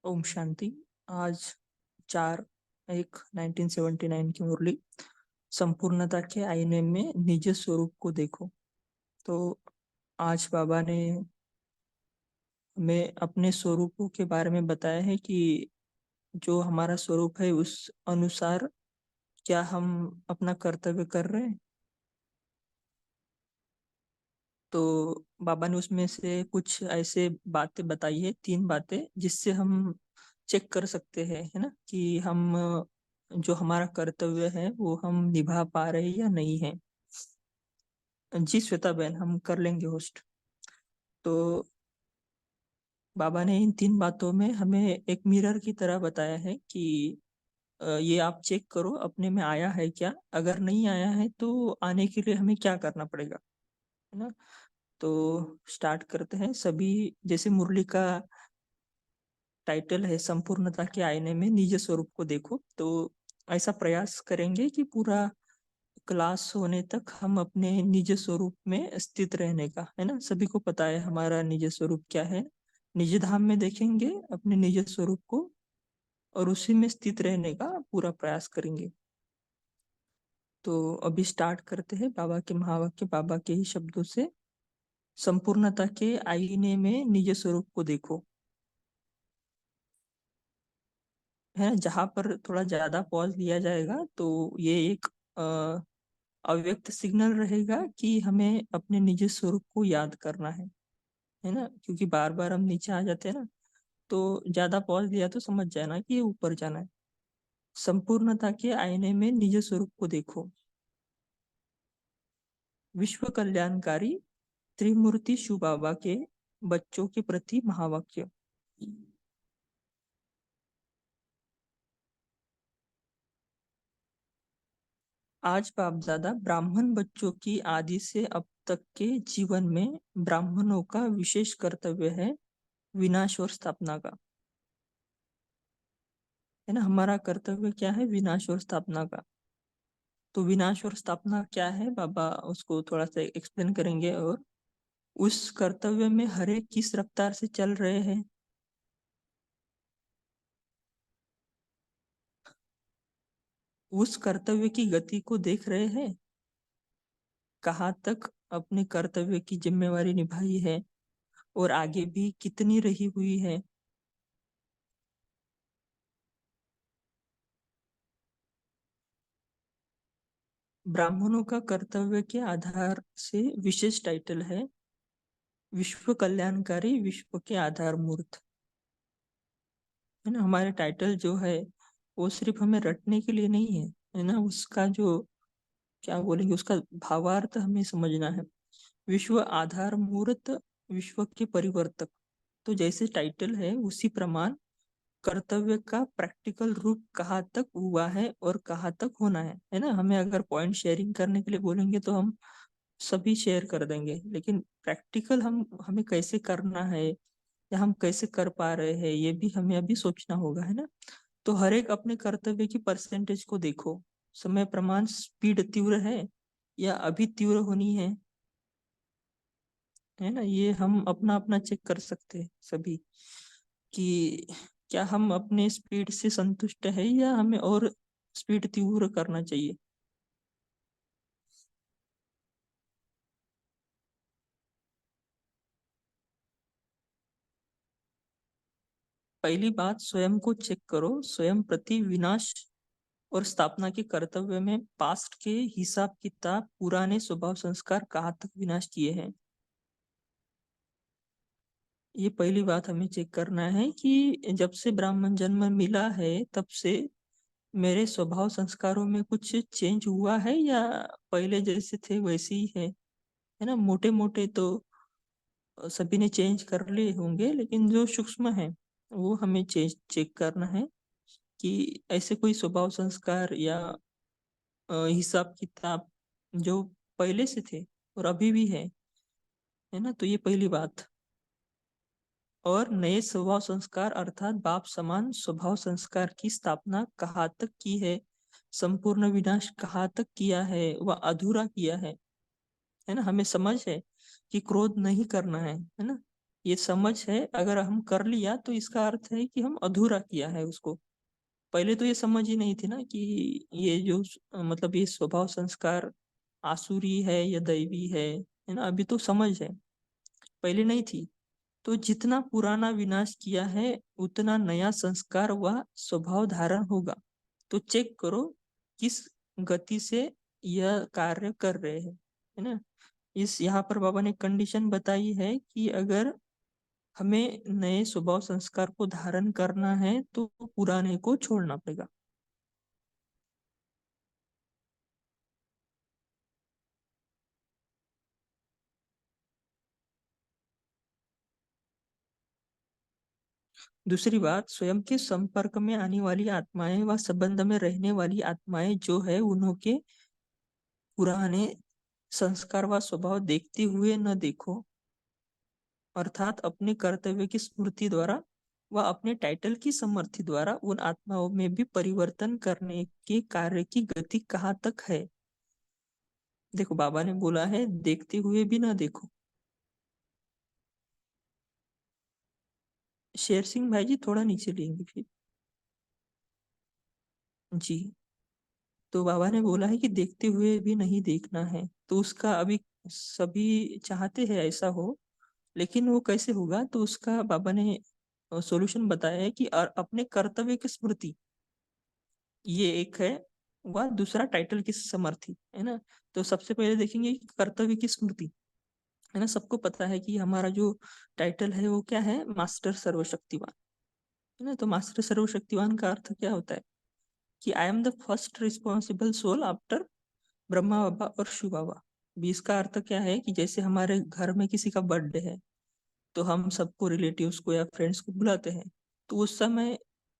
ओम शांति। आज 4/1/1979 की मुरली संपूर्णता के आईने में निज स्वरूप को देखो। तो आज बाबा ने हमें अपने स्वरूपों के बारे में बताया है कि जो हमारा स्वरूप है उस अनुसार क्या हम अपना कर्तव्य कर रहे हैं। तो बाबा ने उसमें से कुछ ऐसे बातें बताई है, 3 बातें, जिससे हम चेक कर सकते हैं, है ना, कि हम जो हमारा कर्तव्य है वो हम निभा पा रहे हैं या नहीं है। जी श्वेता बहन, हम कर लेंगे होस्ट। तो बाबा ने इन 3 बातों में हमें एक मिरर की तरह बताया है कि ये आप चेक करो अपने में आया है क्या। अगर नहीं आया है तो आने के लिए हमें क्या करना पड़ेगा, है ना। तो स्टार्ट करते हैं सभी। जैसे मुरली का टाइटल है संपूर्णता के आईने में निज स्वरूप को देखो, तो ऐसा प्रयास करेंगे कि पूरा क्लास होने तक हम अपने निज स्वरूप में स्थित रहने का, है ना। सभी को पता है हमारा निज स्वरूप क्या है। निज धाम में देखेंगे अपने निज स्वरूप को और उसी में स्थित रहने का पूरा प्रयास करेंगे। तो अभी स्टार्ट करते हैं बाबा के महावाक्य, बाबा के ही शब्दों से। संपूर्णता के आईने में निज स्वरूप को देखो, है ना। जहां पर थोड़ा ज्यादा पॉज लिया जाएगा तो ये एक अव्यक्त सिग्नल रहेगा कि हमें अपने निज स्वरूप को याद करना है ना। क्योंकि बार बार हम नीचे आ जाते हैं ना, तो ज्यादा पॉज लिया तो समझ जाना कि ये ऊपर जाना है। संपूर्णता के आईने में निज स्वरूप को देखो। विश्व कल्याणकारी त्रिमूर्ति शिव बाबा के बच्चों के प्रति महावाक्य। आज बापदादा ब्राह्मण बच्चों की आदि से अब तक के जीवन में ब्राह्मणों का विशेष कर्तव्य है विनाश और स्थापना का, है ना। हमारा कर्तव्य क्या है? विनाश और स्थापना का। तो विनाश और स्थापना क्या है, बाबा उसको थोड़ा सा एक्सप्लेन करेंगे। और उस कर्तव्य में हर एक किस रफ्तार से चल रहे हैं, उस कर्तव्य की गति को देख रहे हैं, कहाँ तक अपने कर्तव्य की जिम्मेवारी निभाई है और आगे भी कितनी रही हुई है। ब्राह्मणों का कर्तव्य के आधार से विशेष टाइटल है विश्व कल्याणकारी, विश्व के आधार मूर्त, है ना। हमारे टाइटल जो है वो सिर्फ हमें रटने के लिए नहीं है ना। उसका जो क्या बोलेंगे, उसका भावार्थ हमें समझना है। विश्व आधार मूर्त, विश्व के परिवर्तक। तो जैसे टाइटल है उसी प्रमाण कर्तव्य का प्रैक्टिकल रूप कहाँ तक हुआ है और कहाँ तक होना है ना। हमें अगर पॉइंट शेयरिंग करने के लिए बोलेंगे तो हम सभी शेयर कर देंगे, लेकिन प्रैक्टिकल हम हमें कैसे करना है या हम कैसे कर पा रहे हैं ये भी हमें अभी सोचना होगा, है ना। तो हर एक अपने कर्तव्य की परसेंटेज को देखो। समय प्रमाण स्पीड तीव्र है या अभी तीव्र होनी है ना। ये हम अपना अपना चेक कर सकते हैं सभी कि क्या हम अपने स्पीड से संतुष्ट है या हमें और स्पीड तीव्र करना चाहिए। पहली बात, स्वयं को चेक करो। स्वयं प्रति विनाश और स्थापना के कर्तव्य में पास्ट के हिसाब किताब, पुराने स्वभाव संस्कार कहाँ तक विनाश किए हैं। ये पहली बात हमें चेक करना है कि जब से ब्राह्मण जन्म मिला है तब से मेरे स्वभाव संस्कारों में कुछ चेंज हुआ है या पहले जैसे थे वैसे ही है ना। मोटे मोटे तो सभी ने चेंज कर लिए होंगे, लेकिन जो सूक्ष्म है वो हमें चेक करना है कि ऐसे कोई स्वभाव संस्कार या हिसाब किताब जो पहले से थे और अभी भी है ना। तो ये पहली बात। और नए स्वभाव संस्कार अर्थात बाप समान स्वभाव संस्कार की स्थापना कहाँ तक की है, संपूर्ण विनाश कहाँ तक किया है, वह अधूरा किया है ना। हमें समझ है कि क्रोध नहीं करना है ना। ये समझ है, अगर हम कर लिया तो इसका अर्थ है कि हम अधूरा किया है उसको। पहले तो ये समझ ही नहीं थी ना कि ये जो मतलब ये स्वभाव संस्कार आसुरी है या दैवी है ना, अभी तो समझ है, पहले नहीं थी। तो जितना पुराना विनाश किया है उतना नया संस्कार व स्वभाव धारण होगा। तो चेक करो किस गति से यह कार्य कर रहे हैं, है ना। इस यहाँ पर बाबा ने कंडीशन बताई है कि अगर हमें नए स्वभाव संस्कार को धारण करना है तो पुराने को छोड़ना पड़ेगा। दूसरी बात, स्वयं के संपर्क में आने वाली आत्माएं व संबंध में रहने वाली आत्माएं जो है उन्होंने पुराने संस्कार व स्वभाव देखते हुए न देखो, अर्थात अपने कर्तव्य की स्मृति द्वारा व अपने टाइटल की समर्थि द्वारा उन आत्माओं में भी परिवर्तन करने के कार्य की गति कहाँ तक है। देखो बाबा ने बोला है देखते हुए भी ना देखो। शेर सिंह भाई जी थोड़ा नीचे लेंगे फिर। जी। तो बाबा ने बोला है कि देखते हुए भी नहीं देखना है, तो उसका अभी सभी चाहते हैं ऐसा हो, लेकिन वो कैसे होगा, तो उसका बाबा ने सॉल्यूशन बताया है कि अपने कर्तव्य की स्मृति, ये एक है, वह दूसरा टाइटल की समर्थी, है ना। तो सबसे पहले देखेंगे कि कर्तव्य की स्मृति, है ना। सबको पता है कि हमारा जो टाइटल है वो क्या है, मास्टर सर्वशक्तिवान, है ना। तो मास्टर सर्वशक्तिवान का अर्थ क्या होता है कि I am the first responsible soul after Brahma Baba और शिव बाबा। भी इसका अर्थ क्या है कि जैसे हमारे घर में किसी का बर्थडे है तो हम सबको, रिलेटिव्स को या फ्रेंड्स को बुलाते हैं, तो उस समय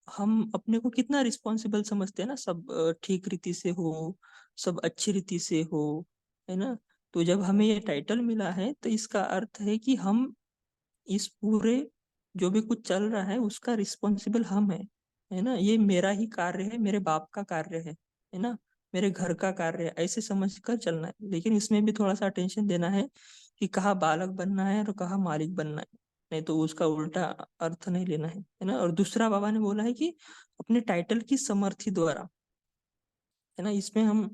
हम अपने को कितना रिस्पॉन्सिबल समझते हैं ना, सब ठीक रीति से हो, सब अच्छी रीति से हो, है ना। तो जब हमें ये टाइटल मिला है तो इसका अर्थ है कि हम इस पूरे जो भी कुछ चल रहा है उसका रिस्पॉन्सिबल हम है ना। ये मेरा ही कार्य है, मेरे बाप का कार्य है ना, मेरे घर का कार्य है, ऐसे समझ कर चलना है। लेकिन इसमें भी थोड़ा सा अटेंशन देना है कि कहाँ बालक बनना है और कहाँ मालिक बनना है, नहीं तो उसका उल्टा अर्थ नहीं लेना है ना। और दूसरा बाबा ने बोला है कि अपने टाइटल की समर्थी द्वारा, है ना। इसमें हम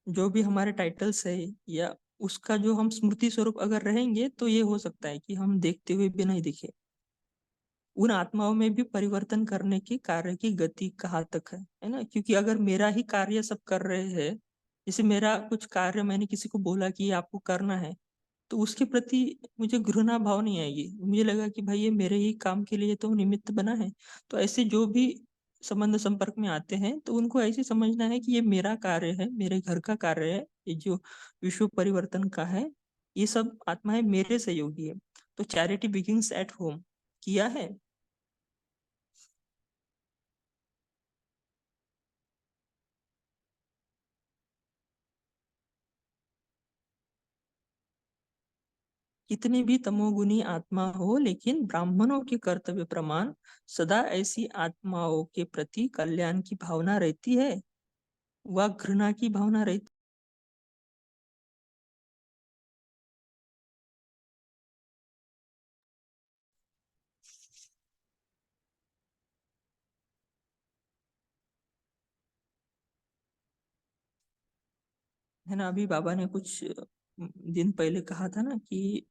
जो भी हमारे टाइटल्स है या उसका जो हम स्मृति स्वरूप अगर रहेंगे तो ये हो सकता है कि हम देखते हुए भी नहीं दिखे, उन आत्माओं में भी परिवर्तन करने की कार्य की गति कहाँ तक है ना। क्योंकि अगर मेरा ही कार्य सब कर रहे हैं, जैसे मेरा कुछ कार्य मैंने किसी को बोला कि ये आपको करना है, तो उसके प्रति मुझे घृणा भाव नहीं आएगी, मुझे लगा कि भाई ये मेरे ही काम के लिए तो निमित्त बना है। तो ऐसे जो भी संबंध संपर्क में आते हैं तो उनको ऐसे समझना है कि ये मेरा कार्य है, मेरे घर का कार्य है, ये जो विश्व परिवर्तन का है, ये सब आत्माएं मेरे सहयोगी है। तो चैरिटी बिगिंस एट होम किया है। कितनी भी तमोगुनी आत्मा हो, लेकिन ब्राह्मणों के कर्तव्य प्रमाण सदा ऐसी आत्माओं के प्रति कल्याण की भावना रहती है व घृणा की भावना रहती है ना। अभी बाबा ने कुछ दिन पहले कहा था ना कि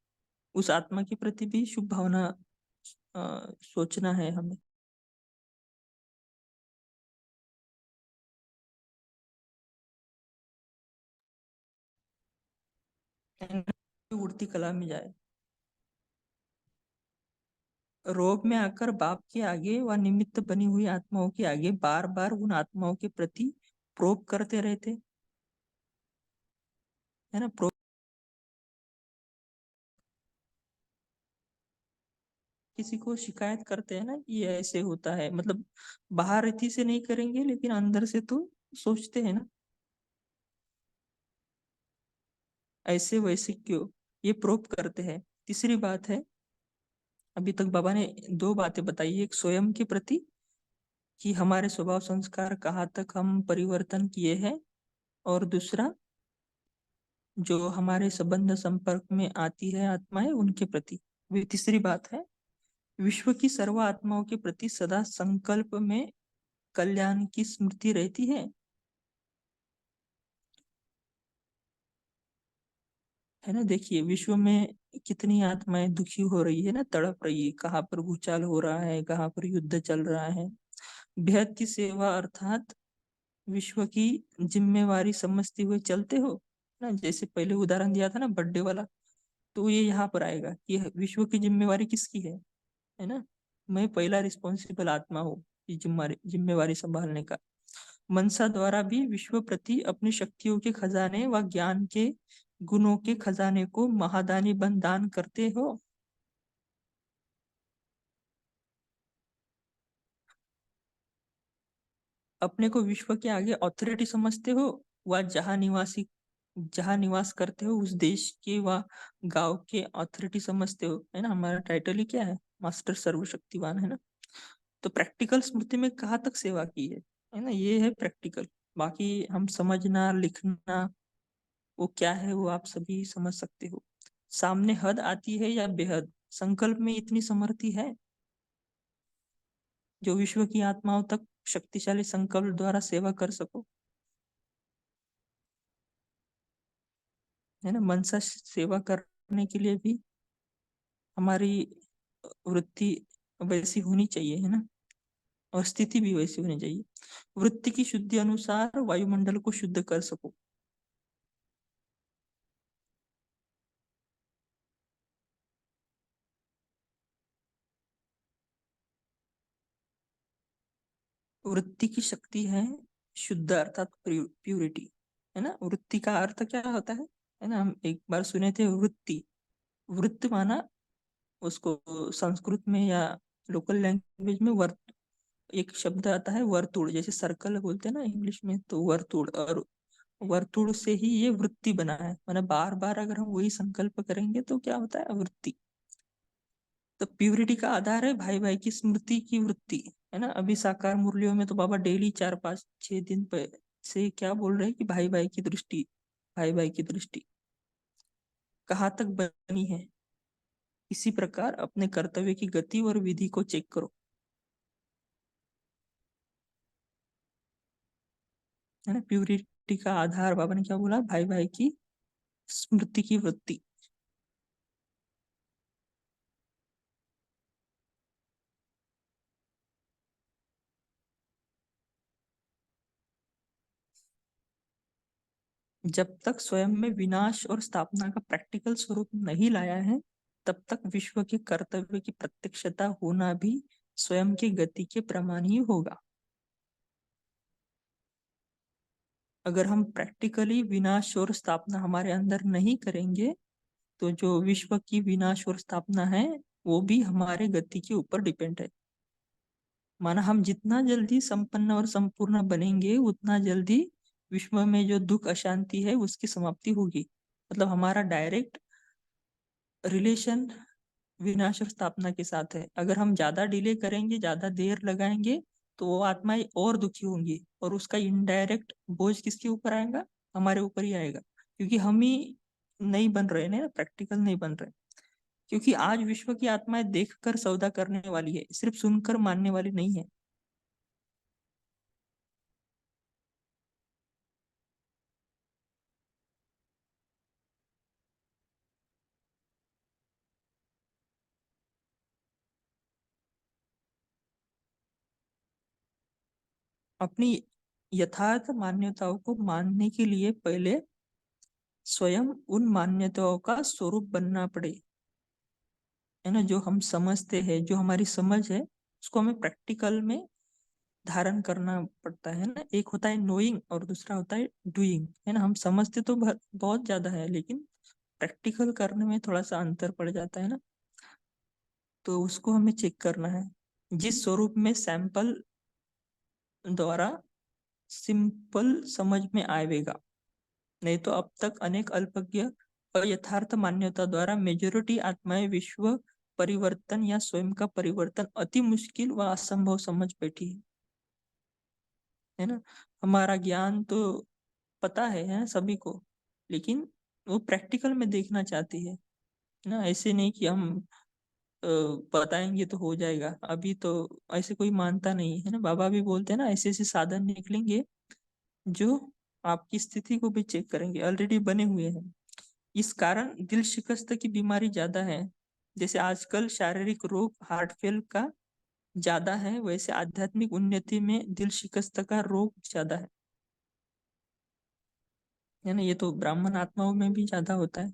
उस आत्मा के प्रति भी शुभ भावना सोचना है हमें। है ना? उड़ती कला में जाए, रोब में आकर बाप के आगे व निमित्त बनी हुई आत्माओं के आगे बार बार उन आत्माओं के प्रति प्रोब करते रहते, है ना। प्रोब किसी को शिकायत करते हैं ना कि ये ऐसे होता है, मतलब बाहर रीति से नहीं करेंगे लेकिन अंदर से तो सोचते हैं ना, ऐसे वैसे क्यों, ये प्रोब करते हैं। तीसरी बात है, अभी तक बाबा ने दो बातें बताई, एक स्वयं के प्रति कि हमारे स्वभाव संस्कार कहाँ तक हम परिवर्तन किए हैं, और दूसरा जो हमारे संबंध संपर्क में आती है आत्माएं उनके प्रति। वे तीसरी बात है, विश्व की सर्व आत्माओं के प्रति सदा संकल्प में कल्याण की स्मृति रहती है ना। देखिए विश्व में कितनी आत्माएं दुखी हो रही है ना, तड़प रही है, कहाँ पर भूचाल हो रहा है, कहाँ पर युद्ध चल रहा है। बेहद की सेवा अर्थात विश्व की जिम्मेवारी समझते हुए चलते हो ना। जैसे पहले उदाहरण दिया था ना बर्थडे वाला, तो ये यहाँ पर आएगा कि विश्व की जिम्मेवारी किसकी है ना। मैं पहला रिस्पॉन्सिबल आत्मा हूँ ये जिम्मेवारी जिम्मेवारी संभालने का। मनसा द्वारा भी विश्व प्रति अपनी शक्तियों के खजाने व ज्ञान के गुणों के खजाने को महादानी बन दान करते हो। अपने को विश्व के आगे अथॉरिटी समझते हो, व जहाँ निवास करते हो उस देश के व गांव के अथॉरिटी समझते हो, है ना। हमारा टाइटल ही क्या है, मास्टर सर्वशक्तिवान, है ना। तो प्रैक्टिकल स्मृति में कहाँ तक सेवा की है ना, ये है प्रैक्टिकल। बाकी हम समझना लिखना वो क्या है वो आप सभी समझ सकते हो। सामने हद आती है या बेहद, संकल्प में इतनी समर्थी है जो विश्व की आत्माओं तक शक्तिशाली संकल्प द्वारा सेवा कर सको, है ना। मनसा सेवा करने के लिए भी हमारी वृत्ति वैसी होनी चाहिए, है ना, और स्थिति भी वैसी होनी चाहिए। वृत्ति की शुद्धि अनुसार वायुमंडल को शुद्ध कर सको। वृत्ति की शक्ति है शुद्ध अर्थात प्यूरिटी, है ना। वृत्ति का अर्थ क्या होता है ना, हम एक बार सुने थे वृत्ति। वृत्त माना उसको संस्कृत में या लोकल लैंग्वेज में वर्त एक शब्द आता है वर्तुड़, जैसे सर्कल बोलते हैं ना इंग्लिश में, तो वर्तुड़, और वर्तुड़ से ही ये वृत्ति बना है। मतलब बार बार अगर हम वही संकल्प करेंगे तो क्या होता है, वृत्ति। तो प्यूरिटी का आधार है भाई भाई की स्मृति की वृत्ति, है ना। अभी साकार मुरलियों में तो बाबा डेली 4 5 6 दिन से क्या बोल रहे हैं कि भाई भाई की दृष्टि, भाई भाई की दृष्टि कहाँ तक बनी है। इसी प्रकार अपने कर्तव्य की गति और विधि को चेक करो, है ना। प्यूरिटी का आधार बाबा ने क्या बोला, भाई भाई की स्मृति की वृत्ति। जब तक स्वयं में विनाश और स्थापना का प्रैक्टिकल स्वरूप नहीं लाया है, तब तक विश्व के कर्तव्य की प्रत्यक्षता होना भी स्वयं की गति के प्रमाण ही होगा। अगर हम प्रैक्टिकली विनाश और स्थापना हमारे अंदर नहीं करेंगे, तो जो विश्व की विनाश और स्थापना है वो भी हमारे गति के ऊपर डिपेंड है। माना हम जितना जल्दी संपन्न और संपूर्ण बनेंगे उतना जल्दी विश्व में जो दुख अशांति है उसकी समाप्ति होगी। मतलब हमारा डायरेक्ट रिलेशन विनाश और स्थापना के साथ है। अगर हम ज्यादा डिले करेंगे, ज्यादा देर लगाएंगे, तो वो आत्माएं और दुखी होंगी, और उसका इनडायरेक्ट बोझ किसके ऊपर आएगा, हमारे ऊपर ही आएगा। क्योंकि हम ही नहीं बन रहे ना, प्रैक्टिकल नहीं बन रहे। क्योंकि आज विश्व की आत्माएं देखकर सौदा करने वाली है, सिर्फ सुनकर मानने वाली नहीं है। अपनी यथार्थ मान्यताओं को मानने के लिए पहले स्वयं उन मान्यताओं का स्वरूप बनना पड़े, है ना। जो हम समझते हैं, जो हमारी समझ है, उसको हमें प्रैक्टिकल में धारण करना पड़ता है ना। एक होता है नोइंग और दूसरा होता है डूइंग, है ना। हम समझते तो बहुत ज्यादा है, लेकिन प्रैक्टिकल करने में थोड़ा सा अंतर पड़ जाता है ना। तो उसको हमें चेक करना है जिस स्वरूप में सैंपल द्वारा सिंपल समझ में आएगा। नहीं तो अब तक अनेक अल्पज्ञ अयथार्थ मान्यता द्वारा मेजोरिटी आत्माएं विश्व परिवर्तन या स्वयं का परिवर्तन अति मुश्किल व असंभव समझ बैठी है ना। हमारा ज्ञान तो पता है सभी को, लेकिन वो प्रैक्टिकल में देखना चाहती है ना। ऐसे नहीं कि हम बताएंगे तो हो जाएगा। अभी तो ऐसे कोई मानता नहीं है ना। बाबा भी बोलते हैं ना, ऐसे ऐसे साधन निकलेंगे जो आपकी स्थिति को भी चेक करेंगे, ऑलरेडी बने हुए हैं। इस कारण दिल शिकस्त की बीमारी ज्यादा है। जैसे आजकल शारीरिक रोग हार्ट फेल का ज्यादा है, वैसे आध्यात्मिक उन्नति में दिल शिकस्त का रोग ज्यादा है ना। ये तो ब्राह्मण आत्माओं में भी ज्यादा होता है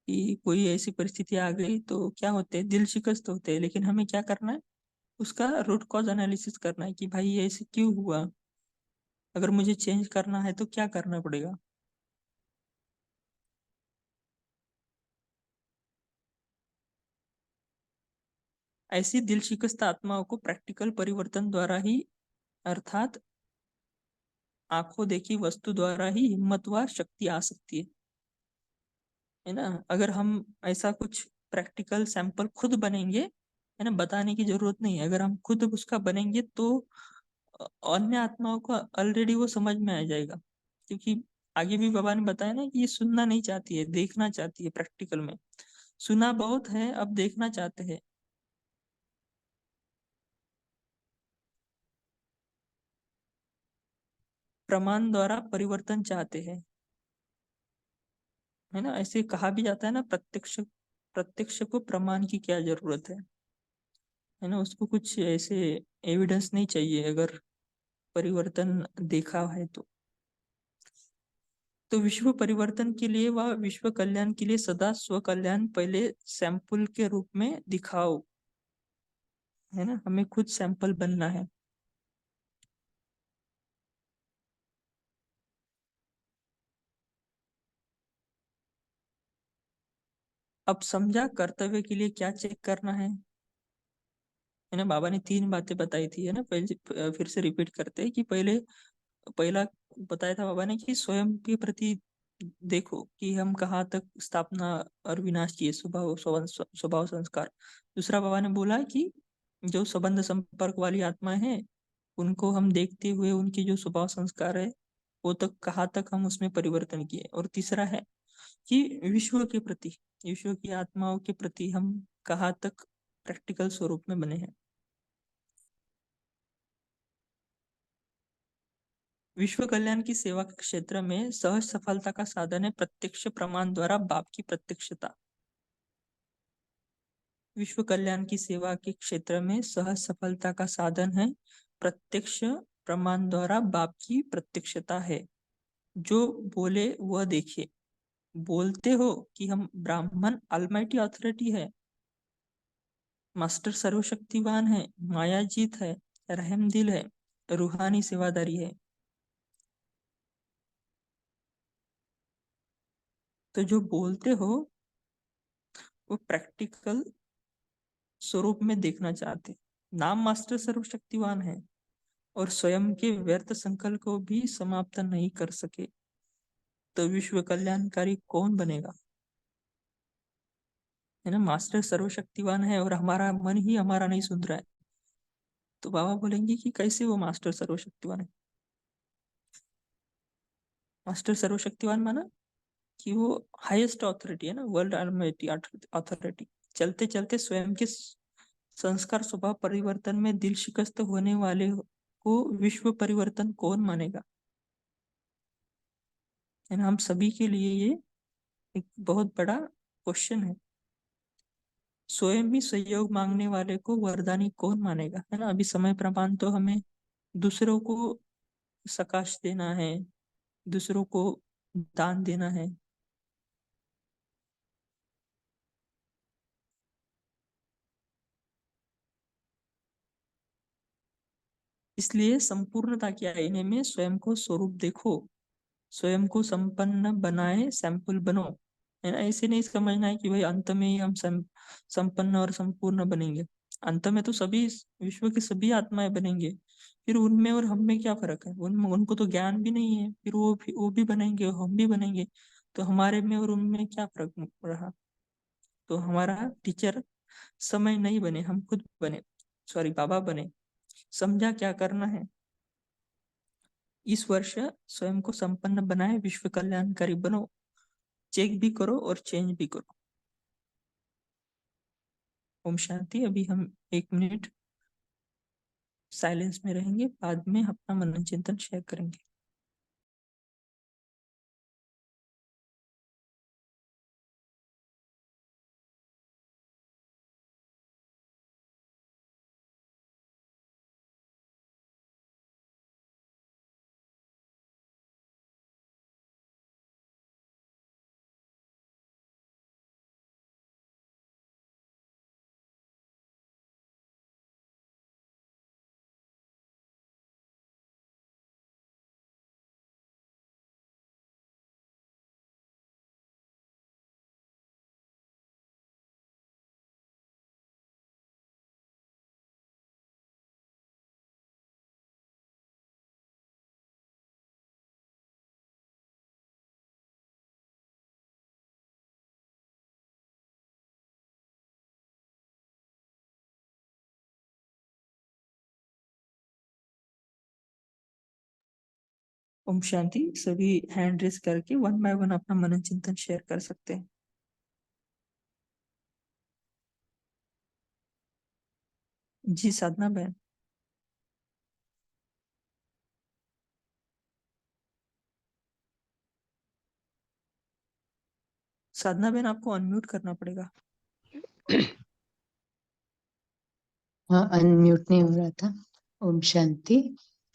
कि कोई ऐसी परिस्थिति आ गई तो क्या होते हैं, दिल शिकस्त होते हैं। लेकिन हमें क्या करना है, उसका रूट कॉज एनालिसिस करना है कि भाई ये ऐसे क्यों हुआ, अगर मुझे चेंज करना है तो क्या करना पड़ेगा। ऐसी दिल शिकस्त आत्माओं को प्रैक्टिकल परिवर्तन द्वारा ही, अर्थात आंखों देखी वस्तु द्वारा ही हिम्मत व शक्ति आ सकती है ना। अगर हम ऐसा कुछ प्रैक्टिकल सैंपल खुद बनेंगे, है ना, बताने की जरूरत नहीं है, अगर हम खुद उसका बनेंगे तो अन्य आत्माओं को ऑलरेडी वो समझ में आ जाएगा। क्योंकि आगे भी बाबा ने बताया ना कि ये सुनना नहीं चाहती है, देखना चाहती है प्रैक्टिकल में। सुना बहुत है, अब देखना चाहते हैं। प्रमाण द्वारा परिवर्तन चाहते हैं, है ना। ऐसे कहा भी जाता है ना, प्रत्यक्ष प्रत्यक्ष को प्रमाण की क्या जरूरत है ना। उसको कुछ ऐसे एविडेंस नहीं चाहिए अगर परिवर्तन देखा है तो विश्व परिवर्तन के लिए व विश्व कल्याण के लिए सदा स्व कल्याण पहले सैंपल के रूप में दिखाओ, है ना। हमें खुद सैंपल बनना है। अब समझा कर्तव्य के लिए क्या चेक करना है ना। बाबा ने तीन बातें बताई थी, है ना। पहले फिर से रिपीट करते हैं कि पहला बताया था बाबा ने कि स्वयं के प्रति देखो कि हम कहाँ तक स्थापना और विनाश किए, स्वभाव संस्कार। दूसरा बाबा ने बोला कि जो संबंध संपर्क वाली आत्माएं हैं, उनको हम देखते हुए उनके जो स्वभाव संस्कार है, वो तक कहाँ तक हम उसमें परिवर्तन किए। और तीसरा है कि विश्व के प्रति, विश्व की आत्माओं के प्रति हम कहाँ तक प्रैक्टिकल स्वरूप में बने हैं। विश्व कल्याण की सेवा के क्षेत्र में सहज सफलता का साधन है प्रत्यक्ष प्रमाण द्वारा बाप की प्रत्यक्षता। विश्व कल्याण की सेवा के क्षेत्र में सहज सफलता का साधन है प्रत्यक्ष प्रमाण द्वारा बाप की प्रत्यक्षता है। जो बोले वह देखे। बोलते हो कि हम ब्राह्मण अलमाइटी अथॉरिटी है, मास्टर सर्वशक्तिवान है, मायाजीत है, रहमदिल है, रूहानी सेवादारी है। तो जो बोलते हो वो प्रैक्टिकल स्वरूप में देखना चाहते। नाम मास्टर सर्वशक्तिवान है और स्वयं के व्यर्थ संकल्प को भी समाप्त नहीं कर सके, तो विश्व कल्याणकारी कौन बनेगा, है ना। मास्टर सर्वशक्तिवान है और हमारा मन ही हमारा नहीं सुन रहा है, तो बाबा बोलेंगे कि कैसे वो मास्टर सर्वशक्तिवान है। मास्टर सर्वशक्तिवान माना कि वो हाईएस्ट अथॉरिटी है ना, वर्ल्ड ऑलमाइटी अथॉरिटी। चलते चलते स्वयं के संस्कार स्वभाव परिवर्तन में दिल शिकस्त होने वाले को विश्व परिवर्तन कौन मानेगा, है ना। हम सभी के लिए ये एक बहुत बड़ा क्वेश्चन है। स्वयं ही सहयोग मांगने वाले को वरदानी कौन मानेगा, है ना। अभी समय प्रमाण तो हमें दूसरों को सकाश देना है, दूसरों को दान देना है। इसलिए संपूर्णता के आईने में स्वयं को स्वरूप देखो, स्वयं को संपन्न बनाए सैंपल बनो, है ना। ऐसे नहीं समझना है कि भाई अंत में ही हम संपन्न और संपूर्ण बनेंगे। अंत में तो सभी विश्व की सभी आत्माएं बनेंगे, फिर उनमें और हम में क्या फर्क है। उनमें उनको तो ज्ञान भी नहीं है, फिर वो भी बनेंगे, हम भी बनेंगे। तो हमारे में और उनमें क्या फर्क रहा। तो हमारा टीचर समय नहीं बने, हम खुद बने, सॉरी बाबा बने। समझा क्या करना है। इस वर्ष स्वयं को संपन्न बनाए विश्व कल्याणकारी बनो। चेक भी करो और चेंज भी करो। ओम शांति। अभी हम 1 मिनट साइलेंस में रहेंगे, बाद में अपना मनन चिंतन शेयर करेंगे। ओम शांति। सभी हैंड रेस करके 1 बाय 1 अपना मनन चिंतन शेयर कर सकते हैं। जी साधना बहन। साधना बहन, आपको अनम्यूट करना पड़ेगा। हाँ, अनम्यूट नहीं हो रहा था। ओम शांति।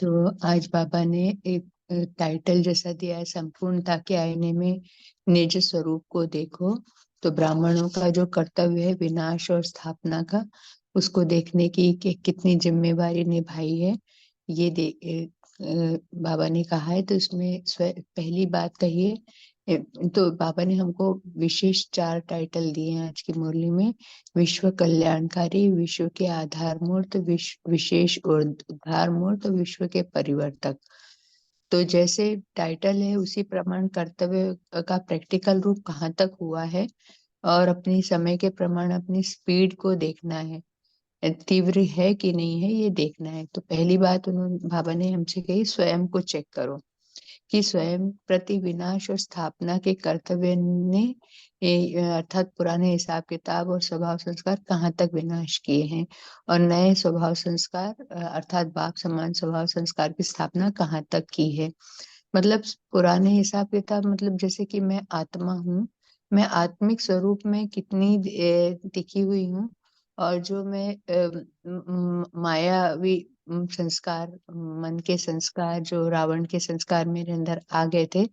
तो आज बाबा ने एक टाइटल जैसा दिया है, संपूर्णता के आईने में निज स्वरूप को देखो। तो ब्राह्मणों का जो कर्तव्य है विनाश और स्थापना का, उसको देखने की कि कितनी जिम्मेवारी निभाई है, ये बाबा ने कहा है। तो इसमें पहली बात कही है, तो बाबा ने हमको विशेष 4 टाइटल दिए हैं आज की मुरली में। विश्व कल्याणकारी, विश्व के आधार मूर्त, विशेष उद्धार मूर्त, विश्व के परिवर्तक। तो जैसे टाइटल है उसी प्रमाण कर्तव्य का प्रैक्टिकल रूप कहाँ तक हुआ है, और अपनी समय के प्रमाण अपनी स्पीड को देखना है, तीव्र है कि नहीं है ये देखना है। तो पहली बात उन्होंने बाबा ने हमसे कही, स्वयं को चेक करो कि स्वयं प्रति विनाश और स्थापना के कर्तव्य ने अर्थात पुराने हिसाब किताब और स्वभाव संस्कार कहाँ तक विनाश किए हैं, और नए स्वभाव संस्कार अर्थात बाप समान स्वभाव संस्कार की स्थापना कहाँ तक की है। मतलब पुराने हिसाब किताब मतलब जैसे कि मैं आत्मा हूँ, मैं आत्मिक स्वरूप में कितनी टिकी हुई हूँ, और जो मैं मायावी संस्कार, मन के संस्कार, जो रावण के संस्कार मेरे अंदर आ गए थे,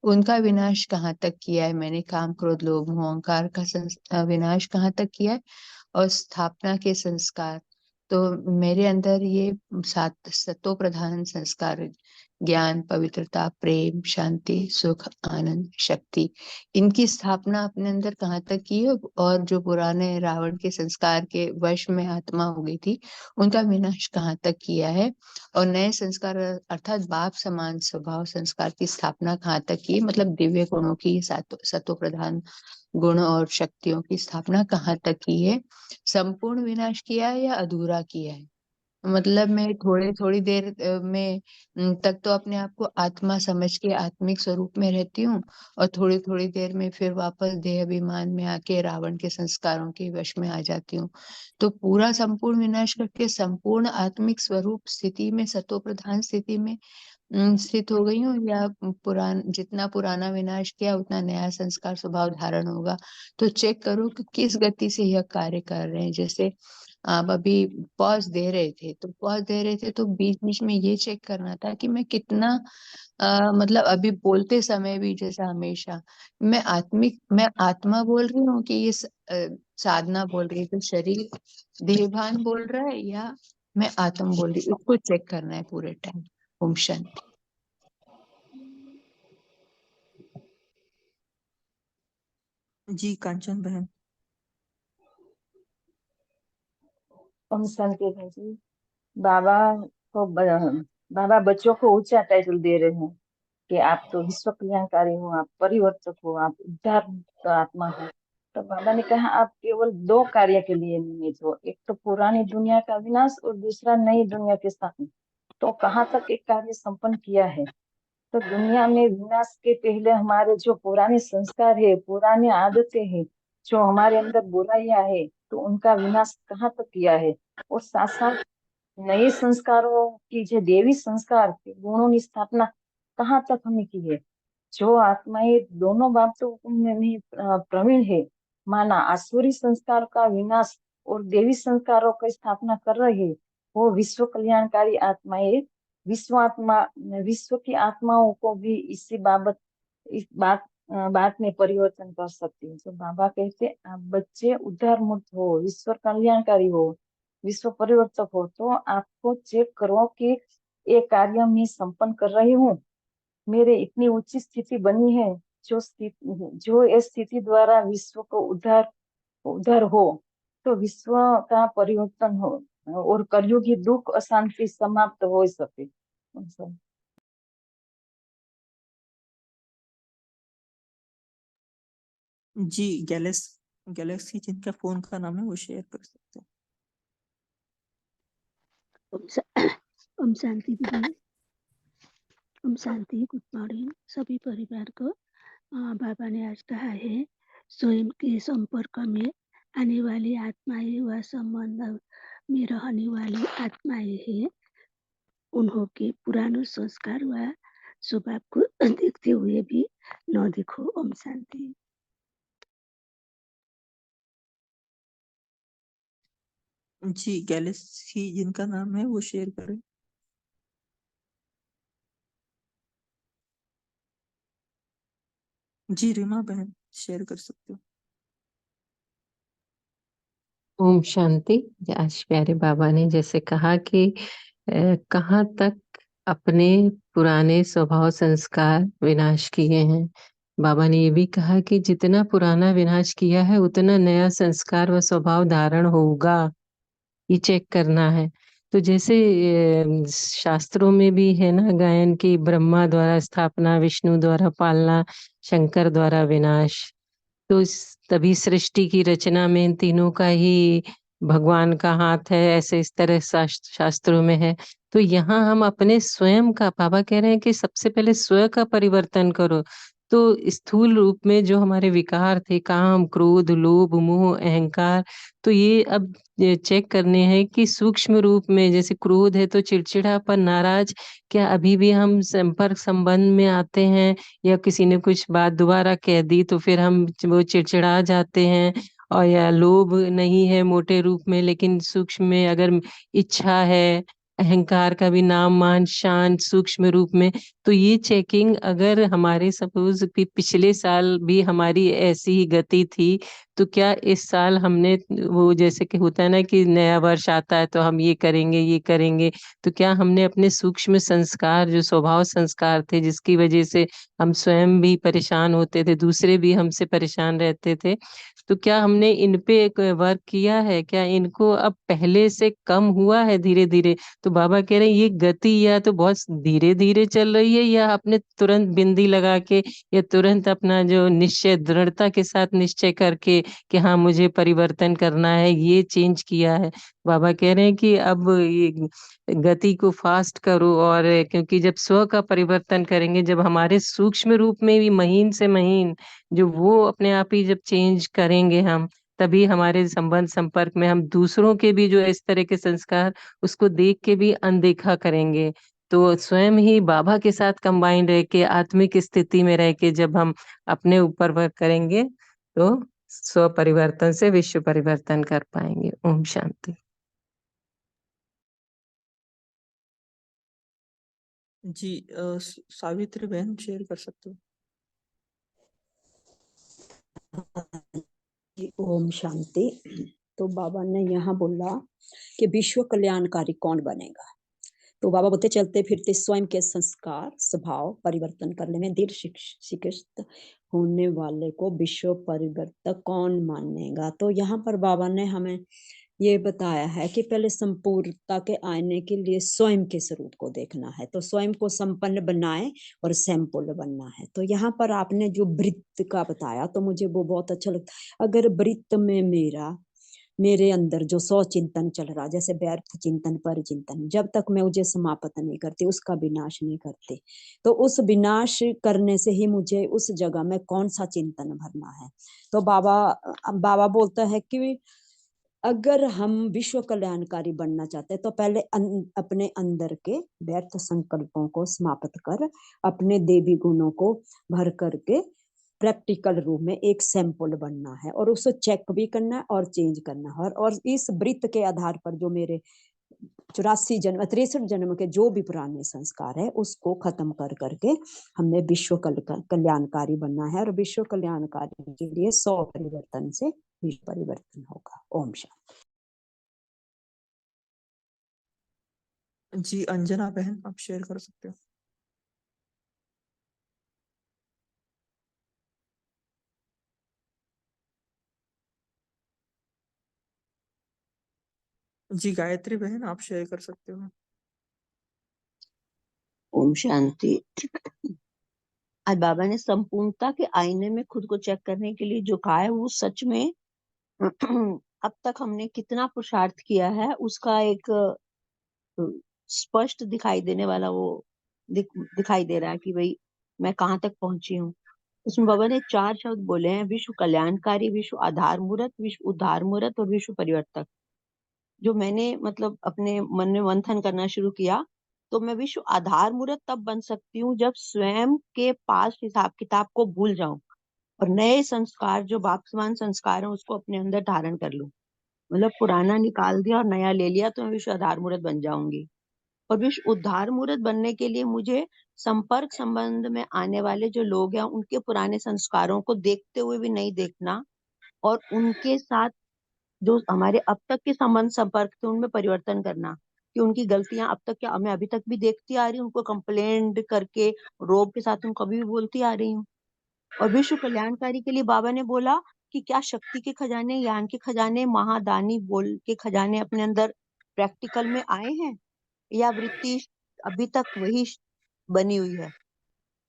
उनका विनाश कहाँ तक किया है मैंने। काम क्रोध लोभ मोह अहंकार का विनाश कहाँ तक किया है, और स्थापना के संस्कार। तो मेरे अंदर ये 7 सतो प्रधान संस्कार, ज्ञान, पवित्रता, प्रेम, शांति, सुख, आनंद, शक्ति, इनकी स्थापना अपने अंदर कहाँ तक की है, और जो पुराने रावण के संस्कार के वश में आत्मा हो गई थी, उनका विनाश कहाँ तक किया है, और नए संस्कार अर्थात बाप समान स्वभाव संस्कार की स्थापना कहाँ तक की है। मतलब दिव्य गुणों की, सतो प्रधान गुण और शक्तियों की स्थापना कहाँ तक की है। संपूर्ण विनाश किया है या अधूरा किया है। मतलब मैं थोड़ी थोड़ी देर में तक तो अपने आप को आत्मा समझ के आत्मिक स्वरूप में रहती हूँ, और थोड़ी थोड़ी देर में फिर वापस देह अभिमान में आके रावण के संस्कारों के वश में आ जाती हूँ। तो पूरा संपूर्ण विनाश करके संपूर्ण आत्मिक स्वरूप स्थिति में, सतो प्रधान स्थिति में स्थित हो गई हूँ, या जितना पुराना विनाश किया उतना नया संस्कार स्वभाव धारण होगा। तो चेक करो कि किस गति से यह कार्य कर रहे हैं। जैसे आप अभी पॉज दे रहे थे, तो पॉज दे रहे थे तो बीच बीच में ये चेक करना था कि मैं कितना मतलब अभी बोलते समय भी जैसा हमेशा मैं आत्मा बोल रही हूँ कि ये साधना बोल रही है, तो शरीर देहभान बोल रहा है, या मैं आत्म बोल रही हूँ, इसको चेक करना है पूरे टाइम। ओम शांति। जी कांचन बहन। ओम शांति जी। बाबा को बाबा बच्चों को ऊंचा टाइटल दे रहे हैं कि आप तो विश्व कल्याणकारी हो, आप परिवर्तक हो, आप उद्धार मुक्त आत्मा हो। तो बाबा ने कहा आप केवल 2 कार्य के लिए निमित हो, एक तो पुरानी दुनिया का विनाश और दूसरा नई दुनिया के स्थापना। तो कहाँ तक एक कार्य संपन्न किया है। तो दुनिया में विनाश के पहले हमारे जो पुराने संस्कार है, पुरानी आदतें हैं, जो हमारे अंदर बुराइयां है तो उनका विनाश कहाँ तक किया है, और साथ साथ नए संस्कारों की, जो देवी संस्कार के गुणों की स्थापना कहाँ तक हमें की है। जो आत्माएं दोनों बातों में प्रवीण है, माना आसुरी संस्कार का विनाश और देवी संस्कारों की स्थापना कर रहे हैं, वो विश्व कल्याणकारी आत्माएं विश्व की आत्माओं को भी इस बात में परिवर्तन कर सकती है। तो बाबा कहते आप बच्चे उद्धार मुक्त हो, विश्व कल्याणकारी हो, विश्व परिवर्तक हो, तो आपको चेक करो कि ये कार्य मैं संपन्न कर रही हूँ, मेरे इतनी ऊंची स्थिति बनी है, जो इस स्थिति द्वारा विश्व को उद्धार हो, तो विश्व का परिवर्तन हो और कलयुगी दुख अशांति समाप्त हो सके। जी, गैलेक्सी जिनका फोन का नाम है वो शेयर कर सकते हैं। ओम शांति दीदी, ओम शांति, गुड मॉर्निंग सभी परिवार को। बाबा ने आज कहा है स्वयं के संपर्क में आने वाली आत्माएं व संबंध में रहने वाली आत्माएं हैं, उन्हों के पुराने संस्कार व स्वभाव को देखते हुए भी न देखो। ओम शांति। जी, गैलेक्सी जिनका नाम है वो शेयर करें। जी, रीमा बहन शेयर कर सकते हो। ओम शांति। आज प्यारे बाबा ने जैसे कहा कि कहाँ तक अपने पुराने स्वभाव संस्कार विनाश किए हैं। बाबा ने ये भी कहा कि जितना पुराना विनाश किया है उतना नया संस्कार व स्वभाव धारण होगा, ये चेक करना है। तो जैसे शास्त्रों में भी है ना गायन की, ब्रह्मा द्वारा स्थापना, विष्णु द्वारा पालना, शंकर द्वारा विनाश। तो तभी सृष्टि की रचना में इन तीनों का ही भगवान का हाथ है, ऐसे इस तरह शास्त्रों में है। तो यहाँ हम अपने स्वयं का, बाबा कह रहे हैं कि सबसे पहले स्वयं का परिवर्तन करो। तो स्थूल रूप में जो हमारे विकार थे, काम, क्रोध, लोभ, मोह, अहंकार, तो ये अब चेक करने हैं कि सूक्ष्म रूप में, जैसे क्रोध है तो चिड़चिड़ापन, नाराज, क्या अभी भी हम संपर्क संबंध में आते हैं, या किसी ने कुछ बात दोबारा कह दी तो फिर हम वो चिड़चिड़ा जाते हैं। और या लोभ नहीं है मोटे रूप में, लेकिन सूक्ष्म में अगर इच्छा है, अहंकार का भी नाम मान शान सूक्ष्म रूप में। तो ये चेकिंग अगर हमारे सपोज कि पिछले साल भी हमारी ऐसी ही गति थी, तो क्या इस साल हमने वो, जैसे कि होता है ना कि नया वर्ष आता है तो हम ये करेंगे ये करेंगे, तो क्या हमने अपने सूक्ष्म संस्कार, जो स्वभाव संस्कार थे जिसकी वजह से हम स्वयं भी परेशान होते थे, दूसरे भी हमसे परेशान रहते थे, तो क्या हमने इन पे एक वर्क किया है? क्या इनको अब पहले से कम हुआ है धीरे धीरे? तो बाबा कह रहे हैं ये गति या तो बहुत धीरे धीरे चल रही है, या आपने तुरंत बिंदी लगा के, या तुरंत अपना जो निश्चय, दृढ़ता के साथ निश्चय करके कि हाँ मुझे परिवर्तन करना है, ये चेंज किया है। बाबा कह रहे हैं कि अब ये गति को फास्ट करो, और क्योंकि जब स्व का परिवर्तन करेंगे, जब हमारे सूक्ष्म रूप में भी महीन से महीन जो वो अपने आप ही जब चेंज करेंगे हम, तभी हमारे संबंध संपर्क में हम दूसरों के भी जो इस तरह के संस्कार, उसको देख के भी अनदेखा करेंगे। तो स्वयं ही बाबा के साथ कंबाइन रह के, आत्मिक स्थिति में रह के जब हम अपने ऊपर वर्क करेंगे, तो स्व परिवर्तन से विश्व परिवर्तन कर पाएंगे। ओम शांति। जी, सावित्री बहन शेयर कर सकते हो। ओम शांति। तो बाबा ने यहाँ बोला कि विश्व कल्याणकारी कौन बनेगा। तो बाबा बोलते चलते फिरते स्वयं के संस्कार स्वभाव परिवर्तन करने में दृढ़ शिकस्त होने वाले को विश्व परिवर्तक कौन मानेगा। तो यहाँ पर बाबा ने हमें ये बताया है कि पहले संपूर्णता के आने के लिए स्वयं के स्वरूप को देखना है, तो स्वयं को संपन्न बनाए और सैंपल बनना है। तो यहाँ पर आपने जो वृत्त का बताया तो मुझे वो बहुत अच्छा लगता। अगर वृत्त में मेरा मेरे अंदर जो 100 चिंतन चल रहा, जैसे व्यर्थ चिंतन पर चिंतन, जब तक मैं मुझे समाप्त नहीं करती, उसका विनाश नहीं करते, तो उस विनाश करने से ही मुझे उस जगह में कौन सा चिंतन भरना है। तो बाबा बोलता है कि अगर हम विश्व कल्याणकारी बनना चाहते हैं तो पहले अपने अंदर के व्यर्थ संकल्पों को समाप्त कर अपने देवी गुणों को भर करके प्रैक्टिकल रूप में एक सैंपल बनना है और उसे चेक भी करना है और चेंज करना है। और इस वृत्त के आधार पर जो मेरे 63 जन्म के जो भी पुराने संस्कार है उसको खत्म कर करके हमने विश्व कल्याणकारी बनना है। और विश्व कल्याणकारी के लिए 100 परिवर्तन से विश्व परिवर्तन होगा। ओम शांति। जी अंजना बहन, आप शेयर कर सकते हो। जी गायत्री बहन, आप शेयर कर सकते हो। ओम शांति। आज बाबा ने संपूर्णता के आईने में खुद को चेक करने के लिए जो कहा है वो सच में अब तक हमने कितना पुरुषार्थ किया है उसका एक स्पष्ट दिखाई देने वाला वो दिखाई दे रहा है कि भाई मैं कहाँ तक पहुंची हूँ। उसमें बाबा ने 4 शब्द बोले हैं, विश्व कल्याणकारी, विश्व आधार मूर्त, विश्व उद्धार मूर्त और विश्व परिवर्तक। जो मैंने मतलब अपने मन में मंथन करना शुरू किया तो मैं विश्व आधार मूर्त तब बन सकती हूँ जब स्वयं के पास हिसाब किताब को भूल जाऊं और नए संस्कार जो बापसमान संस्कार है उसको अपने अंदर धारण कर लूं। मतलब पुराना निकाल दिया और नया ले लिया तो मैं विश्व आधार मूर्त बन जाऊंगी। और विश्व उद्धार मूर्त बनने के लिए मुझे संपर्क संबंध में आने वाले जो लोग हैं उनके पुराने संस्कारों को देखते हुए भी नहीं देखना और उनके साथ जो हमारे अब तक के संबंध संपर्क थे उनमें परिवर्तन करना कि उनकी गलतियां अब तक क्या मैं अभी तक भी देखती आ रही हूँ, उनको कंप्लेंट करके रोब के साथ उनको अभी भी बोलती आ रही हूँ। और विश्व कल्याणकारी के लिए बाबा ने बोला कि क्या शक्ति के खजाने, ज्ञान के खजाने, महादानी बोल के खजाने अपने अंदर प्रैक्टिकल में आए हैं या वृत्ति अभी तक वही बनी हुई है।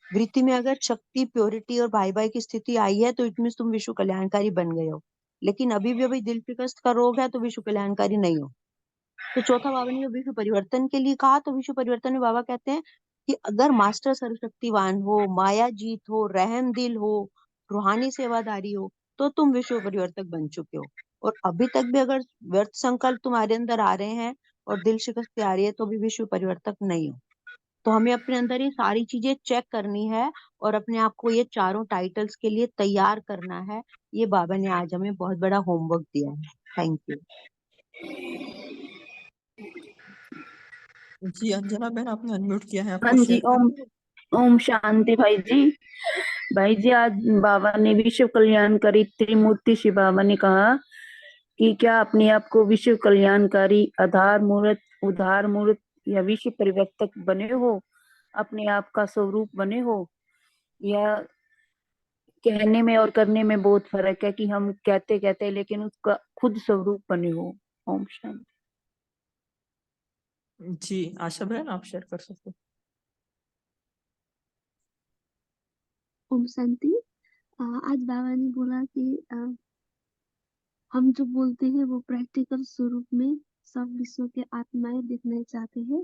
वृत्ति में अगर शक्ति, प्योरिटी और भाई भाई की स्थिति आई है तो इसमें तुम विश्व कल्याणकारी बन गए हो, लेकिन अभी दिल शिकस्त का रोग है तो विश्व कल्याणकारी नहीं हो। तो चौथा बाबा ने जो विश्व परिवर्तन के लिए कहा तो विश्व परिवर्तन में बाबा कहते हैं कि अगर मास्टर सर्वशक्तिवान हो, माया जीत हो, रहम दिल हो, रूहानी सेवादारी हो तो तुम विश्व परिवर्तक बन चुके हो। और अभी तक भी अगर व्यर्थ संकल्प तुम्हारे अंदर आ रहे हैं और दिल शिकस्त आ रही है तो भी विश्व परिवर्तक नहीं हो। तो हमें अपने अंदर ये सारी चीजें चेक करनी है और अपने आप को ये चारों टाइटल्स के लिए तैयार करना है। ये बाबा ने आज हमें बहुत बड़ा होमवर्क दिया है। Thank you. जी अंजना बहन, आपने अनम्यूट किया है, हाँ आपको जी। शेयर ओम करना। ओम शांति भाई जी। भाई जी, आज बाबा ने विश्व कल्याणकारी त्रिमूर्ति श्री बाबा ने कहा कि क्या अपने आप को विश्व कल्याणकारी, आधार मूर्त, उधार मूर्त या विश्व परिवर्तक बने हो, अपने आप का स्वरूप बने हो, या कहने में और करने में बहुत फर्क है कि हम कहते कहते लेकिन उसका खुद स्वरूप बने हो। ओम शांति। जी आशा बहन, आप शेयर कर सकते हो। ओम शांति। आज बाबा ने बोला कि हम जो बोलते हैं वो प्रैक्टिकल स्वरूप में सब विश्व के आत्माएं देखना चाहते हैं।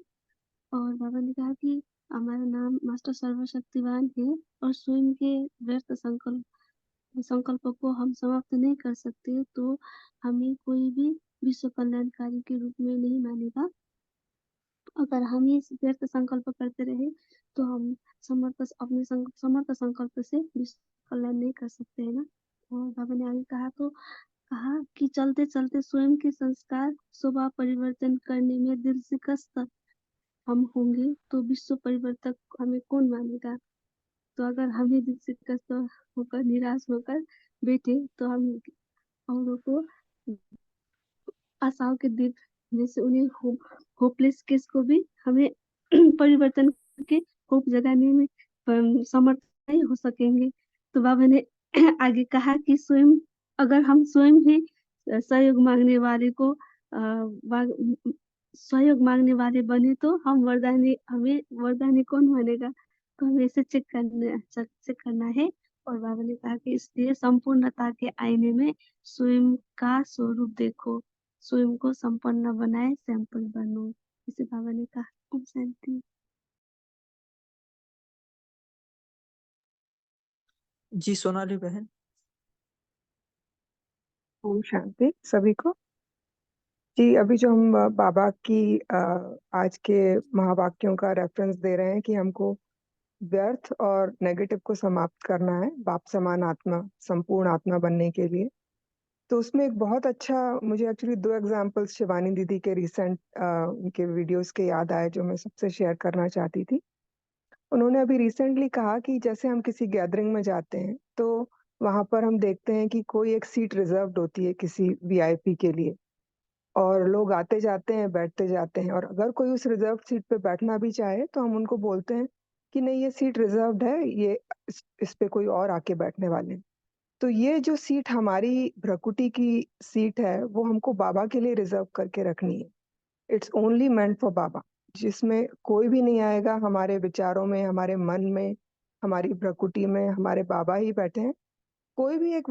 और बाबा ने कहा कि हमारा नाम मास्टर सर्वशक्तिवान है और स्वयं के व्यर्थ संकल्प को हम समाप्त नहीं कर सकते तो हमें कोई भी विश्व कल्याणकारी के रूप में नहीं मानेगा। अगर हम ये व्यर्थ संकल्प करते रहे तो हम अपने समर्थ संकल्प से विश्व कल्याण नहीं कर सकते है ना। और बाबा ने आगे कहा कि चलते चलते स्वयं के संस्कार स्वभाव परिवर्तन करने में दिल शिकस्त हम होंगे तो विश्व परिवर्तक हमें कौन मानेगा। तो अगर हमें दिल शिकस्त होकर निराश होकर बैठे तो हम औरों को आशाओं के दीप जैसे उन्हें होपलेस केस को भी हमें परिवर्तन करके होप जगाने में समर्थ नहीं हो सकेंगे। तो बाबा ने आगे कहा कि अगर हम स्वयं ही सहयोग मांगने वाले को सहयोग मांगने वाले बने तो हमें वरदानी कौन मानेगा। तो हमें इसे चेक करना है और बाबा ने कहा कि इसलिए संपूर्णता के आईने में स्वयं का स्वरूप देखो, स्वयं को संपन्न बनाए सैंपल बनो, इसे बाबा ने कहा। ओम शांति। जी सोनाली बहन। ओम शांति सभी को। जी अभी जो हम बाबा की आज के महावाक्यों का रेफरेंस दे रहे हैं कि हमको व्यर्थ और नेगेटिव को समाप्त करना है बाप समान आत्मा, संपूर्ण आत्मा बनने के लिए। तो उसमें एक बहुत अच्छा, मुझे एक्चुअली 2 एग्जांपल्स शिवानी दीदी के रिसेंट उनके वीडियोस के याद आए जो मैं सबसे शेयर करना चाहती थी। उन्होंने अभी रिसेंटली कहा कि जैसे हम किसी गैदरिंग में जाते हैं तो वहां पर हम देखते हैं कि कोई एक सीट रिजर्व्ड होती है किसी वीआईपी के लिए, और लोग आते जाते हैं, बैठते जाते हैं, और अगर कोई उस रिजर्व सीट पे बैठना भी चाहे तो हम उनको बोलते हैं कि नहीं ये सीट रिजर्व्ड है, ये इस पे कोई और आके बैठने वाले हैं। तो ये जो सीट हमारी भ्रकुटी की सीट है वो हमको बाबा के लिए रिजर्व करके रखनी है। इट्स ओनली मेंट फॉर बाबा, जिसमें कोई भी नहीं आएगा हमारे विचारों में, हमारे मन में, हमारी भ्रकुटी में हमारे बाबा ही बैठे हैं। कोई भी एक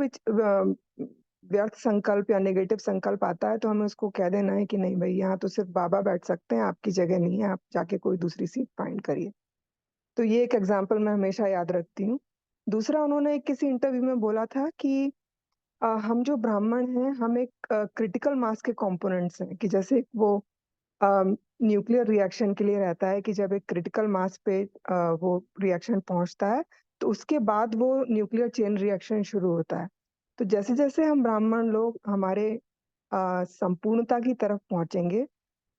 व्यर्थ संकल्प या नेगेटिव संकल्प आता है तो हमें उसको कह देना है कि नहीं भाई यहाँ तो सिर्फ बाबा बैठ सकते हैं, आपकी जगह नहीं है, आप जाके कोई दूसरी सीट फाइंड करिए। तो ये एक एग्जाम्पल मैं हमेशा याद रखती हूँ। दूसरा, उन्होंने एक किसी इंटरव्यू में बोला था कि हम जो ब्राह्मण हैं हम एक क्रिटिकल मास के कंपोनेंट्स हैं, कि जैसे वो न्यूक्लियर रिएक्शन के लिए रहता है कि जब एक क्रिटिकल मास पे वो रिएक्शन पहुंचता है तो उसके बाद वो न्यूक्लियर चेन रिएक्शन शुरू होता है। तो जैसे जैसे हम ब्राह्मण लोग हमारे संपूर्णता की तरफ पहुंचेंगे,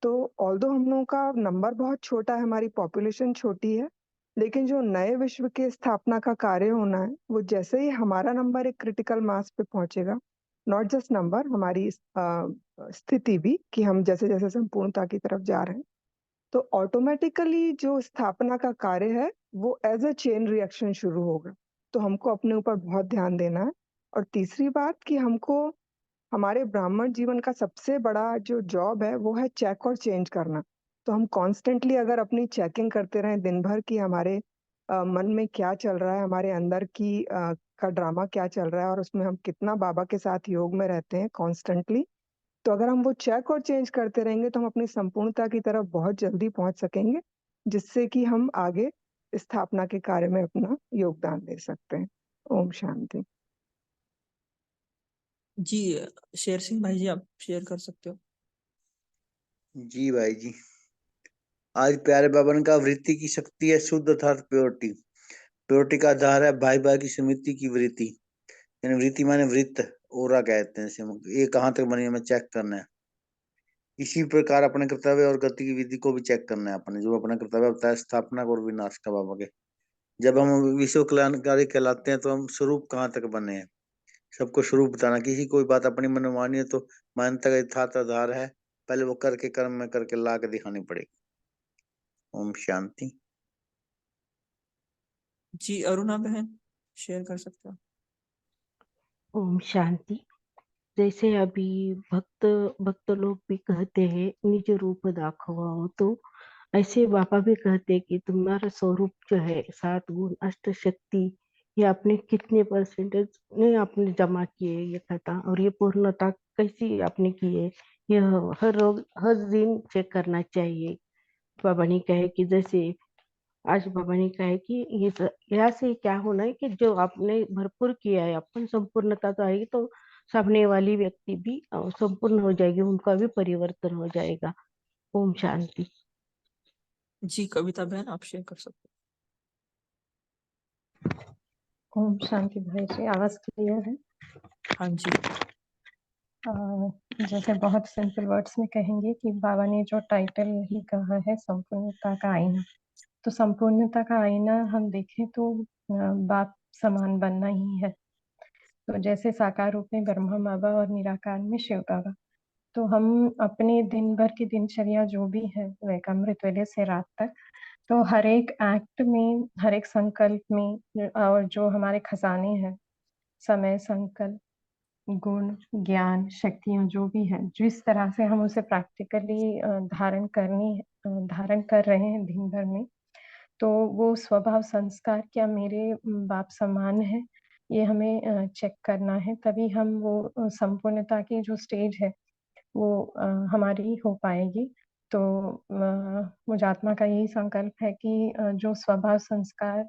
तो ऑल्दो हम लोगों का नंबर बहुत छोटा है, हमारी पॉपुलेशन छोटी है, लेकिन जो नए विश्व के स्थापना का कार्य होना है वो जैसे ही हमारा नंबर एक क्रिटिकल मास पे पहुंचेगा, नॉट जस्ट नंबर, हमारी स्थिति भी, कि हम जैसे जैसे संपूर्णता की तरफ जा रहे हैं, तो ऑटोमेटिकली जो स्थापना का कार्य है वो एज अ चेन रिएक्शन शुरू होगा। तो हमको अपने ऊपर बहुत ध्यान देना है। और तीसरी बात कि हमको हमारे ब्राह्मण जीवन का सबसे बड़ा जो जॉब है वो है चेक और चेंज करना। तो हम कॉन्स्टेंटली अगर अपनी चेकिंग करते रहें दिन भर कि हमारे मन में क्या चल रहा है, हमारे अंदर की का ड्रामा क्या चल रहा है, और उसमें हम कितना बाबा के साथ योग में रहते हैं कॉन्स्टेंटली, तो अगर हम वो चेक और चेंज करते रहेंगे तो हम अपनी संपूर्णता की तरफ बहुत जल्दी पहुंच सकेंगे, जिससे कि हम आगे स्थापना के कार्य में अपना योगदान दे सकते हैं। ओम शांति। जी शेर सिंह भाई जी, आप शेयर कर सकते हो। जी भाई जी। आज प्यारे बाबा ने कहा वृत्ति की शक्ति है शुद्ध अर्थात प्योरिटी। प्योरिटी का आधार है भाई भाई की समिति की वृत्ति, यानी वृत्ति माने वृत्त, ओरा कहते हैं इसे। ये कहाँ तक बनी हमें चेक करना है। इसी प्रकार अपने कर्तव्य और गति की विधि को भी चेक करना है अपने। जो अपना कर्तव्य होता है स्थापना और विनाश का बाबा के, जब हम विश्व कल्याणकारी कहलाते हैं तो हम स्वरूप कहाँ तक बने हैं, सबको स्वरूप बताना। किसी कोई बात अपनी मनमानी है तो मान्यता का यथार्थ आधार है, पहले वो करके कर्म में करके ला के दिखानी पड़ेगी। ओम शांति। जी अरुणा बहन शेयर कर सकते हो। ओम शांति। जैसे अभी भक्त लोग भी कहते हैं निज रूप दाखवाओ, तो ऐसे बाबा भी कहते हैं कि तुम्हारा स्वरूप जो है 7 गुण अष्ट शक्ति, ये आपने कितने परसेंटेज ने आपने जमा किए ये कहता, और ये पूर्णता कैसी आपने की है, यह हर रोज हर दिन चेक करना चाहिए। बाबा ने कहे कि जैसे आज बाबा ने कहा है कि यहाँ से क्या होना है कि जो आपने भरपूर किया है अपन संपूर्णता तो आएगी, तो सामने वाली व्यक्ति भी संपूर्ण हो जाएगी, उनका भी परिवर्तन हो जाएगा। ओम शांति। जी कविता बहन आप शेयर कर सकते ओम शांति भाई जी, आवाज क्लियर है? हो। हाँ जी। जैसे बहुत सिंपल वर्ड्स में कहेंगे कि बाबा ने जो टाइटल ही कहा है संपूर्णता का आईना, तो संपूर्णता का आईना हम देखें तो बाप समान बनना ही है। तो जैसे साकार रूप में ब्रह्मा बाबा और निराकार में शिव बाबा, तो हम अपने दिन भर की दिनचर्या जो भी है वैकामृत वेले से रात तक, तो हर एक एक्ट में, हर एक संकल्प में, और जो हमारे खजाने हैं समय, संकल्प, गुण, ज्ञान, शक्तियां जो भी है, जिस तरह से हम उसे प्रैक्टिकली धारण कर रहे हैं दिन भर में, तो वो स्वभाव संस्कार क्या मेरे बाप समान है, ये हमें चेक करना है, तभी हम वो संपूर्णता की जो स्टेज है वो हमारी हो पाएगी। तो मुझ आत्मा का यही संकल्प है कि जो स्वभाव संस्कार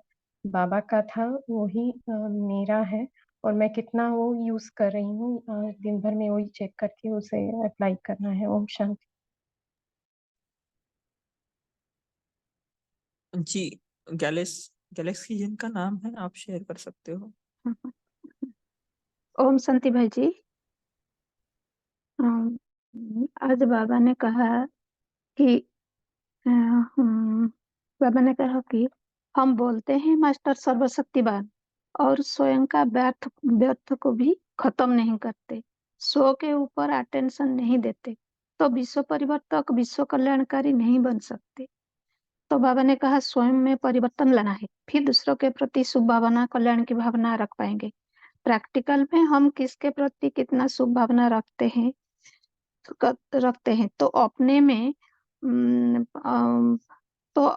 बाबा का था वही मेरा है, और मैं कितना वो यूज़ कर रही हूँ दिन भर में वही चेक करके उसे अप्लाई करना है। ओम शांति। जी, गैलेक्सी जिनका नाम है आप शेयर कर सकते हो। ओम शांति भाई जी। आज बाबा ने कहा कि बाबा ने कहा कि हम बोलते हैं मास्टर सर्वशक्तिवान और स्वयं का व्यर्थ को भी खत्म नहीं करते, सो के ऊपर अटेंशन नहीं देते, तो विश्व परिवर्तक विश्व कल्याणकारी नहीं बन सकते। तो बाबा ने कहा स्वयं में परिवर्तन लाना है, फिर दूसरों के प्रति शुभ भावना कल्याण की भावना रख पाएंगे। प्रैक्टिकल में हम किसके प्रति कितना शुभ भावना रखते हैं तो अपने में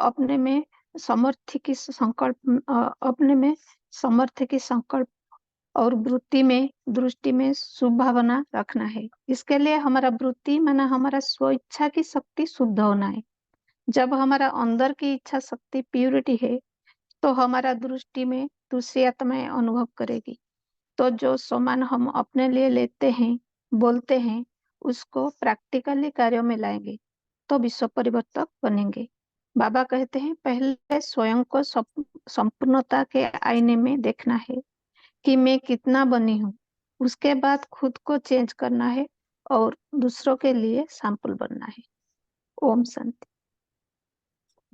अपने में समर्थ की संकल्प और वृत्ति में दृष्टि में शुभ भावना रखना है। इसके लिए हमारा वृत्ति माना हमारा स्व इच्छा की शक्ति शुद्ध होना है। जब हमारा अंदर की इच्छा शक्ति प्यूरिटी है तो हमारा दृष्टि में दूसरी आत्माएं अनुभव करेगी। तो जो सामान हम अपने लिए लेते हैं बोलते हैं उसको प्रैक्टिकली कार्यों में लाएंगे तो विश्व परिवर्तक बनेंगे। बाबा कहते हैं पहले स्वयं को संपूर्णता के आईने में देखना है कि मैं कितना बनी हूँ, उसके बाद खुद को चेंज करना है और दूसरों के लिए सैंपल बनना है। ओम शांति।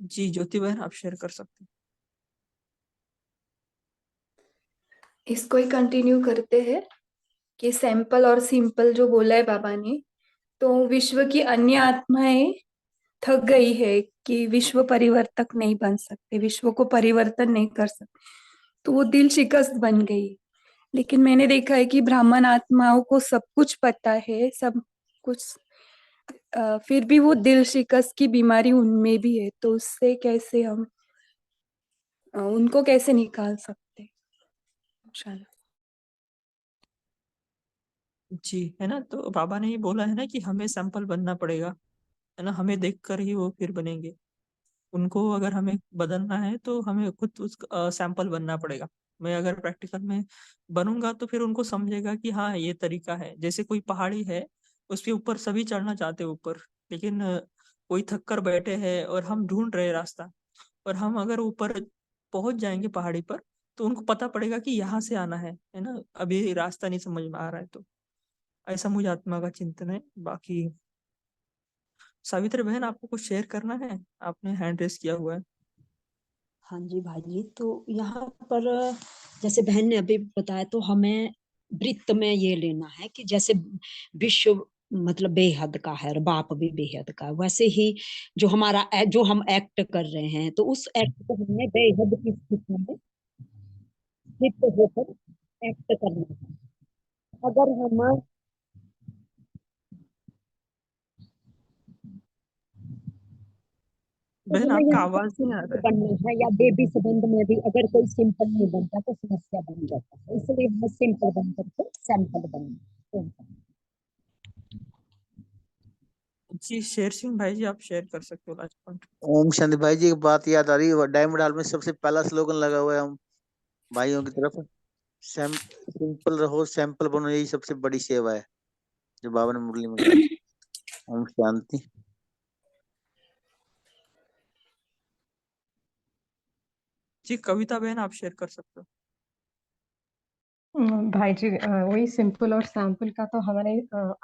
जी ज्योति बहन आप शेयर कर सकते हैं। इसको ही कंटिन्यू करते हैं कि सैंपल और सिंपल जो बोला है बाबा ने, तो विश्व की अन्य आत्माएं थक गई है कि विश्व परिवर्तक नहीं बन सकते, विश्व को परिवर्तन नहीं कर सकते, तो वो दिल शिकस्त बन गई। लेकिन मैंने देखा है कि ब्राह्मण आत्माओं को सब कुछ पता है, सब कुछ, फिर भी वो दिल शिकस्त की बीमारी उनमें भी है, तो उससे कैसे हम उनको कैसे निकाल सकते हैं? जी है ना, तो बाबा ने ये बोला है ना कि हमें सैंपल बनना पड़ेगा, है ना, हमें देखकर ही वो फिर बनेंगे। उनको अगर हमें बदलना है तो हमें खुद उस सैंपल बनना पड़ेगा। मैं अगर प्रैक्टिकल में बनूंगा तो फिर उनको समझेगा कि हाँ ये तरीका है। जैसे कोई पहाड़ी है उसके ऊपर सभी चढ़ना चाहते हैं ऊपर, लेकिन कोई थक कर बैठे हैं और हम ढूंढ रहे रास्ता, और हम अगर ऊपर पहुंच जाएंगे पहाड़ी पर तो उनको पता पड़ेगा कि यहाँ से आना है ना, अभी रास्ता नहीं समझ में आ रहा है। तो ऐसा मुझे आत्मा का चिंतन है। बाकी सावित्री बहन आपको कुछ शेयर करना है, आपने हैंड रेस किया हुआ है। हाँ जी भाई जी, तो यहाँ पर जैसे बहन ने अभी बताया तो हमें वृत्त में ये लेना है कि जैसे विश्व मतलब बेहद का है और बाप भी बेहद का है, वैसे ही जो जो हम एक्ट कर रहे हैं तो उस एक्ट को हमने बेहद की स्थिति में स्थित होकर एक्ट करना है। अगर हम तो बहन हमें आपका यहाँ पर आवाज नहीं आ रहा सिंपल है। बनना है, या बेबी संबंध में भी अगर कोई सिंपल नहीं बनता तो समस्या बन जाता है, इसलिए हमें सिंपल बन करके सैंपल बनना है। जी शेर सिंह भाई जी आप शेयर कर सकते हो लास्ट पॉइंट। ओम शांति भाई जी, एक बात याद आ रही है, डायमंड हाल में सबसे पहला स्लोगन लगा हुआ है हम भाइयों की तरफ, सिंपल रहो सैंपल बनो, यही सबसे बड़ी सेवा है जो बाबा ने मुरली में कहा। ओम शांति। जी कविता बहन आप शेयर कर सकते हो। भाई जी वही सिंपल और सैंपल का तो हमारे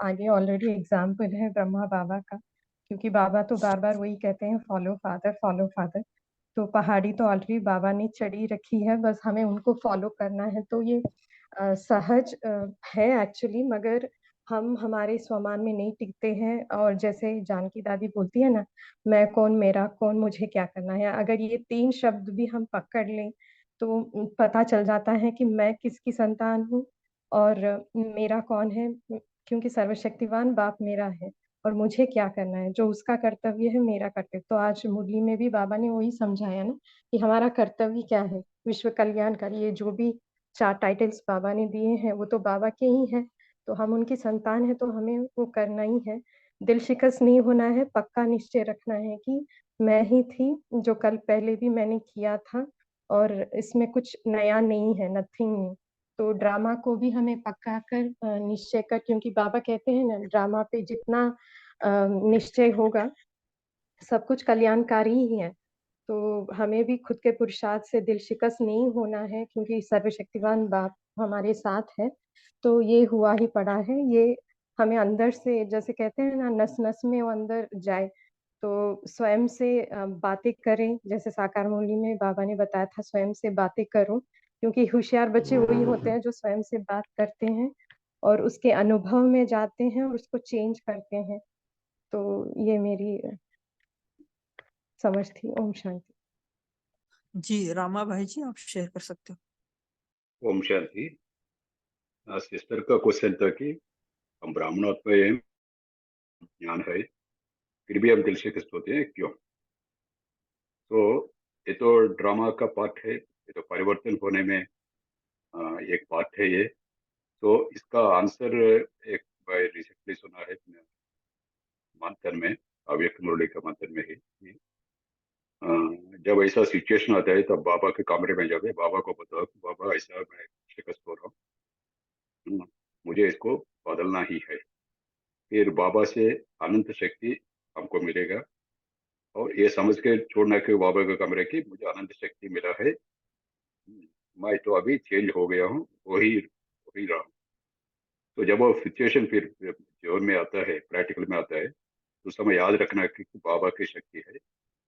आगे ऑलरेडी एग्जाम्पल है ब्रह्मा बाबा का, क्योंकि बाबा तो बार बार वही कहते हैं फॉलो फादर फॉलो फादर। तो पहाड़ी तो ऑलरेडी बाबा ने चढ़ी रखी है, बस हमें उनको फॉलो करना है। तो ये सहज है एक्चुअली, मगर हम हमारे स्वमान में नहीं टिकते हैं। और जैसे जानकी दादी बोलती है ना, मैं कौन मेरा कौन मुझे क्या करना है, अगर ये 3 शब्द भी हम पकड़ लें तो पता चल जाता है कि मैं किसकी संतान हूँ और मेरा कौन है, क्योंकि सर्वशक्तिवान बाप मेरा है और मुझे क्या करना है, जो उसका कर्तव्य है मेरा कर्तव्य। तो आज मुरली में भी बाबा ने वही समझाया ना कि हमारा कर्तव्य क्या है, विश्व कल्याणकारी, ये जो भी 4 टाइटल्स बाबा ने दिए हैं वो तो बाबा के ही हैं, तो हम उनकी संतान हैं तो हमें वो करना ही है। दिल शिकस्त नहीं होना है, पक्का निश्चय रखना है कि मैं ही थी जो कल पहले भी मैंने किया था और इसमें कुछ नया नहीं है, नथिंग न्यू। तो ड्रामा को भी हमें पक्का कर निश्चय कर, क्योंकि बाबा कहते हैं ना ड्रामा पे जितना निश्चय होगा सब कुछ कल्याणकारी ही है। तो हमें भी खुद के पुरुषार्थ से दिल शिकस्त नहीं होना है, क्योंकि सर्वशक्तिमान बाप हमारे साथ है। तो ये हुआ ही पड़ा है, ये हमें अंदर से जैसे कहते हैं ना नस-नस में वो अंदर जाए, तो स्वयं से बातें करें, जैसे साकार मुरली में बाबा ने बताया था स्वयं से बातें करो, क्योंकि होशियार बच्चे वही होते हैं जो स्वयं से बात करते हैं और उसके अनुभव में जाते हैं और उसको चेंज करते हैं। तो ये मेरी समझ थी। ओम शांति। जी रामा भाई जी, आप शेयर कर सकते हो। ओम शांति। सिस्टर का क्वेश्चन था कि हम ब्राह्मणत्व में ज्ञान है फिर भी हम दिल से कष्ट होते हैं, क्यों? तो ये तो ड्रामा का पार्ट है, ये तो परिवर्तन होने में एक पार्ट है ये। तो इसका आंसर एक बार रिसेंटली सुना है मंथन में, अव्यक्त मुरली का मंथन में ही कि, जब ऐसा सिचुएशन आता है तब बाबा के कमरे में जाके बाबा को बताओ कि बाबा ऐसा मैं शिकस्त हो रहा हूँ, मुझे इसको बदलना ही है। फिर बाबा से अनंत शक्ति हमको मिलेगा और ये समझ के छोड़ना कि बाबा के कमरे की मुझे अनंत शक्ति मिला है, मैं तो अभी चेंज हो गया हूँ, वही वही रहा हूँ। तो जब वो सिचुएशन फिर जीवन में आता है, प्रैक्टिकल में आता है, तो उस समय याद रखना कि बाबा की शक्ति है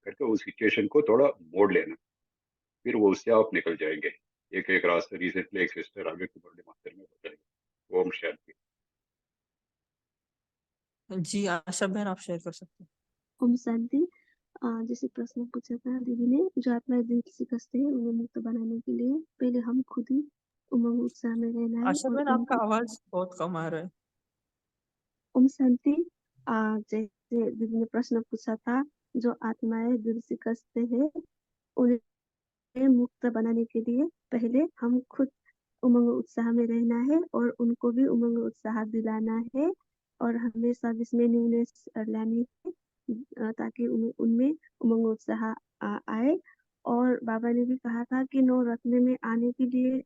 करके उस सिचुएशन को थोड़ा मोड़ लेना, फिर वो उससे आप निकल जाएंगे। एक एक रास्ता रिसेंटली एक सिस्टर आगे के बड़े मास्टर में बताएंगे। ओम शांति। जी आशा बहन, आप शेयर कर सकते हो। ओम शांति। जैसे प्रश्न पूछा था दीदी ने, जो आत्मा दिल शिकस्त है उन्हें मुक्त बनाने के लिए पहले हम खुद ही उमंग उत्साह में रहना है आशा और बहन, आपका आवाज बहुत कम आ रहा है। ओम शांति। जैसे दीदी ने प्रश्न पूछा था, जो आत्माएं दिल शिकस्त है उन्हें मुक्त बनाने के लिए पहले हम खुद उमंग उत्साह में रहना है और उनको भी उमंग उत्साह दिलाना है और हमेशा इसमें न्यूनेस लानी है, ताकि उनमें उमंग उत्साह आए। और बाबा ने भी कहा था कि 9 रत्न में आने के लिए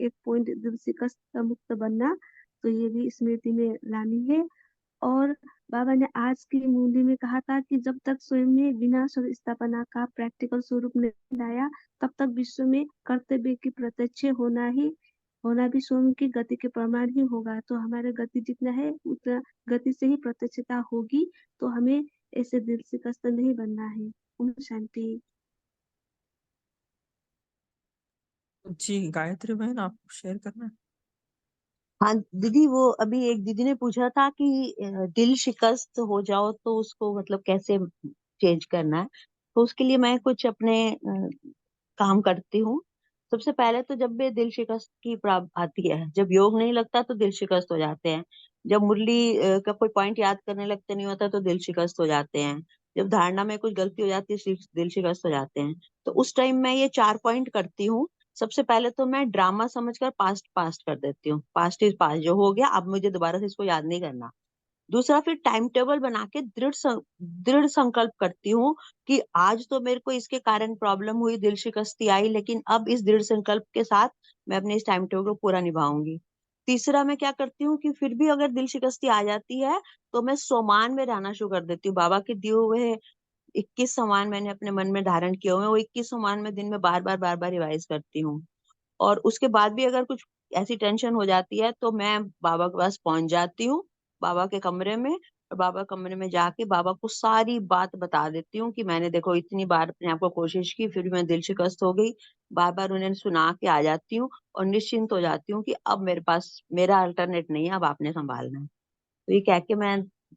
एक पॉइंट दिल शिकस्त मुक्त बनना, तो ये भी स्मृति में लानी है। और बाबा ने आज की मुरली में कहा था कि जब तक स्वयं में विनाश और स्थापना का प्रैक्टिकल स्वरूप नहीं लाया, तब तक विश्व में कर्तव्य की प्रत्यक्ष होना भी स्वयं की गति के प्रमाण ही होगा। तो हमारे गति जितना है उतना गति से ही प्रत्यक्षता होगी। तो हमें ऐसे दिल से कष्ट नहीं बनना है। ओम शांति। जी गायत्री बहन, आप शेयर करना है। हाँ दीदी, वो अभी एक दीदी ने पूछा था कि दिल शिकस्त हो जाओ तो उसको मतलब कैसे चेंज करना है। तो उसके लिए मैं कुछ अपने काम करती हूँ। सबसे पहले तो जब भी दिल शिकस्त की आती है, जब योग नहीं लगता तो दिल शिकस्त हो जाते हैं, जब मुरली का कोई पॉइंट याद करने लगते नहीं होता तो दिल शिकस्त हो जाते हैं, जब धारणा में कुछ गलती हो जाती है दिल शिकस्त हो जाते हैं। तो उस टाइम मैं ये 4 पॉइंट करती हूँ। सबसे पहले तो मैं ड्रामा समझकर पास्ट पास्ट कर देती हूँ, पास्ट इज पास्ट, जो हो गया अब मुझे दोबारा से इसको याद नहीं करना। दूसरा, फिर टाइम टेबल बना के दृढ़ संकल्प करती हूँ कि आज तो मेरे को इसके कारण प्रॉब्लम हुई, दिल शिकस्ती आई, लेकिन अब इस दृढ़ संकल्प के साथ मैं अपने इस टाइम टेबल को पूरा निभाऊंगी। तीसरा, मैं क्या करती हूँ कि फिर भी अगर दिल शिकस्ती आ जाती है तो मैं सोमान में रहना शुरू कर देती हूँ। बाबा के दिए हुए 21 सोमान मैंने अपने मन में धारण किए हुए, वो 21 सोमान में दिन में बार बार रिवाइज करती हूँ। और उसके बाद भी अगर कुछ ऐसी टेंशन हो जाती है तो मैं बाबा के पास पहुंच जाती हूँ, बाबा के कमरे में, और बाबा कमरे में जाके बाबा को सारी बात बता देती हूँ कि मैंने देखो इतनी बार अपने आप को कोशिश की, फिर भी मैं दिल शिकस्त हो गई। बार बार उन्हें सुना के आ जाती हूँ और निश्चिंत हो जाती हूँ कि अब मेरे पास मेरा अल्टरनेट नहीं है, अब आपने संभालना है। तो ये कह के मैं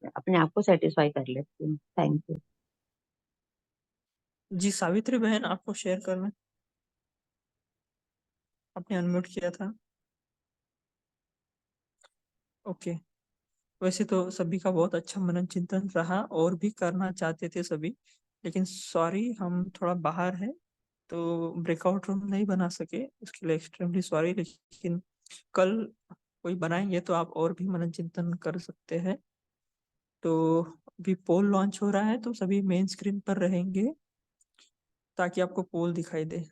अपने आप को सेटिस्फाई कर लेती हूँ। Thank you. जी सावित्री बहन, आपको शेयर करना है। आपने अनम्यूट किया था। ओके। वैसे तो सभी का बहुत अच्छा मनन चिंतन रहा और भी करना चाहते थे सभी, लेकिन सॉरी हम थोड़ा बाहर है तो ब्रेकआउट रूम नहीं बना सके, उसके लिए एक्सट्रीमली सॉरी, लेकिन कल कोई बनाएंगे तो आप और भी मनन चिंतन कर सकते हैं। तो अभी पोल लॉन्च हो रहा है, तो सभी मेन स्क्रीन पर रहेंगे ताकि आपको पोल दिखाई दे।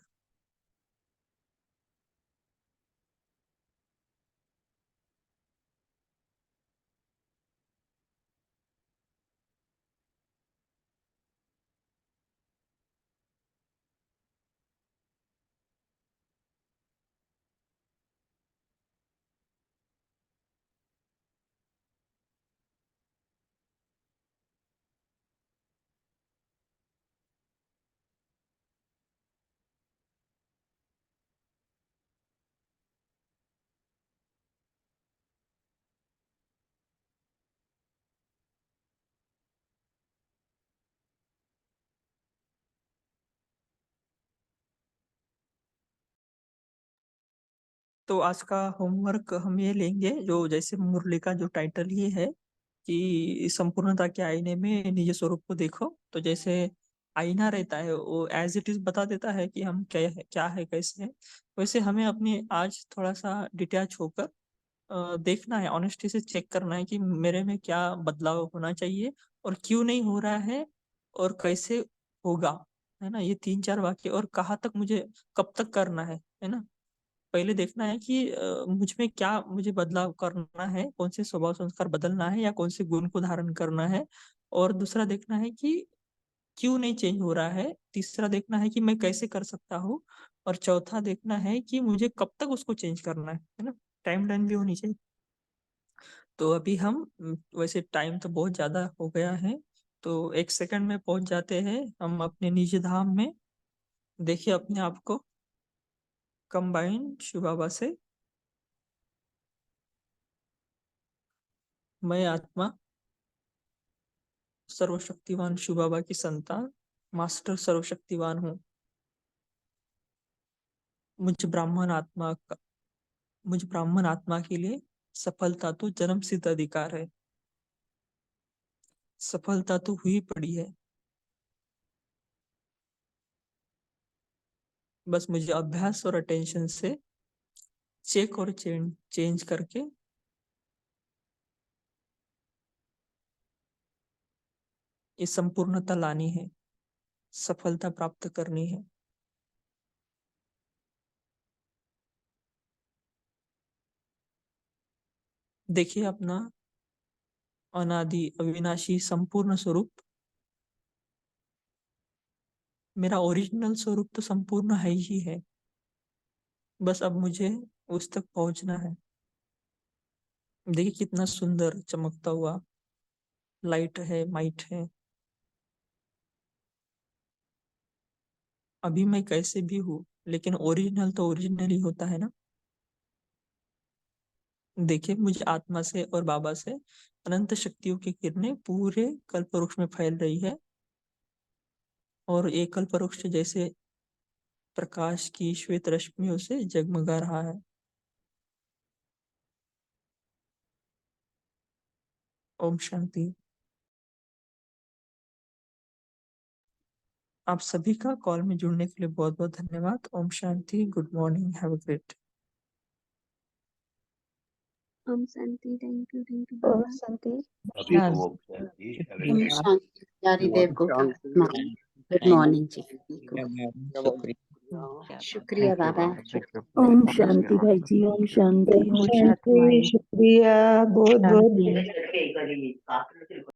तो आज का होमवर्क हम ये लेंगे, जो जैसे मुरली का जो टाइटल ये है कि संपूर्णता के आईने में निज स्वरूप को देखो, तो जैसे आईना रहता है वो एज इट इज बता देता है कि हम क्या है कैसे है, वैसे हमें अपनी आज थोड़ा सा डिटैच होकर देखना है, ऑनेस्टी से चेक करना है कि मेरे में क्या बदलाव होना चाहिए और क्यों नहीं हो रहा है और कैसे होगा, है ना। ये 3-4 वाक्य, और कहाँ तक मुझे कब तक करना है ना। पहले देखना है कि मुझ में क्या मुझे बदलाव करना है, कौन से स्वभाव संस्कार बदलना है या कौन से गुण को धारण करना है। और दूसरा देखना है कि क्यों नहीं चेंज हो रहा है। तीसरा देखना है कि मैं कैसे कर सकता हूँ। और चौथा देखना है कि मुझे कब तक उसको चेंज करना है ना। टाइम लाइन भी होनी चाहिए। तो अभी हम वैसे टाइम तो बहुत ज्यादा हो गया है, तो 1 सेकंड में पहुंच जाते हैं हम अपने निज धाम में। देखिए अपने आप को कंबाइन शिव बाबा से। मैं आत्मा सर्वशक्तिवान शिव बाबा की संतान, मास्टर सर्वशक्तिवान हूँ। मुझ ब्राह्मण आत्मा के लिए सफलता तो जन्म सिद्ध अधिकार है। सफलता तो हुई पड़ी है, बस मुझे अभ्यास और अटेंशन से चेक और चेंज करके ये संपूर्णता लानी है, सफलता प्राप्त करनी है। देखिए अपना अनादि अविनाशी संपूर्ण स्वरूप। मेरा ओरिजिनल स्वरूप तो संपूर्ण है ही है, बस अब मुझे उस तक पहुंचना है। देखिए कितना सुंदर चमकता हुआ लाइट है, माइट है। अभी मैं कैसे भी हूँ, लेकिन ओरिजिनल तो ओरिजिनल ही होता है ना। देखिए मुझे आत्मा से और बाबा से अनंत शक्तियों की किरणें पूरे कल्प वृक्ष में फैल रही है, और एक कल्प वृक्ष जैसे प्रकाश की श्वेत रश्मियों से जगमगा रहा है। ओम शांति। आप सभी का कॉल में जुड़ने के लिए बहुत बहुत धन्यवाद। ओम शांति। Good morning, have a great. ओम शांति। थैंक यू ओम बाबा। शांति। सभी को ओम शांति, हैव ए ओम ग्रेट शांति। हरिदेव को गुड मॉर्निंग जी। शुक्रिया बाबा। ओम शांति भाई जी। ओम शांति। शांति, शुक्रिया बहुत बहुत।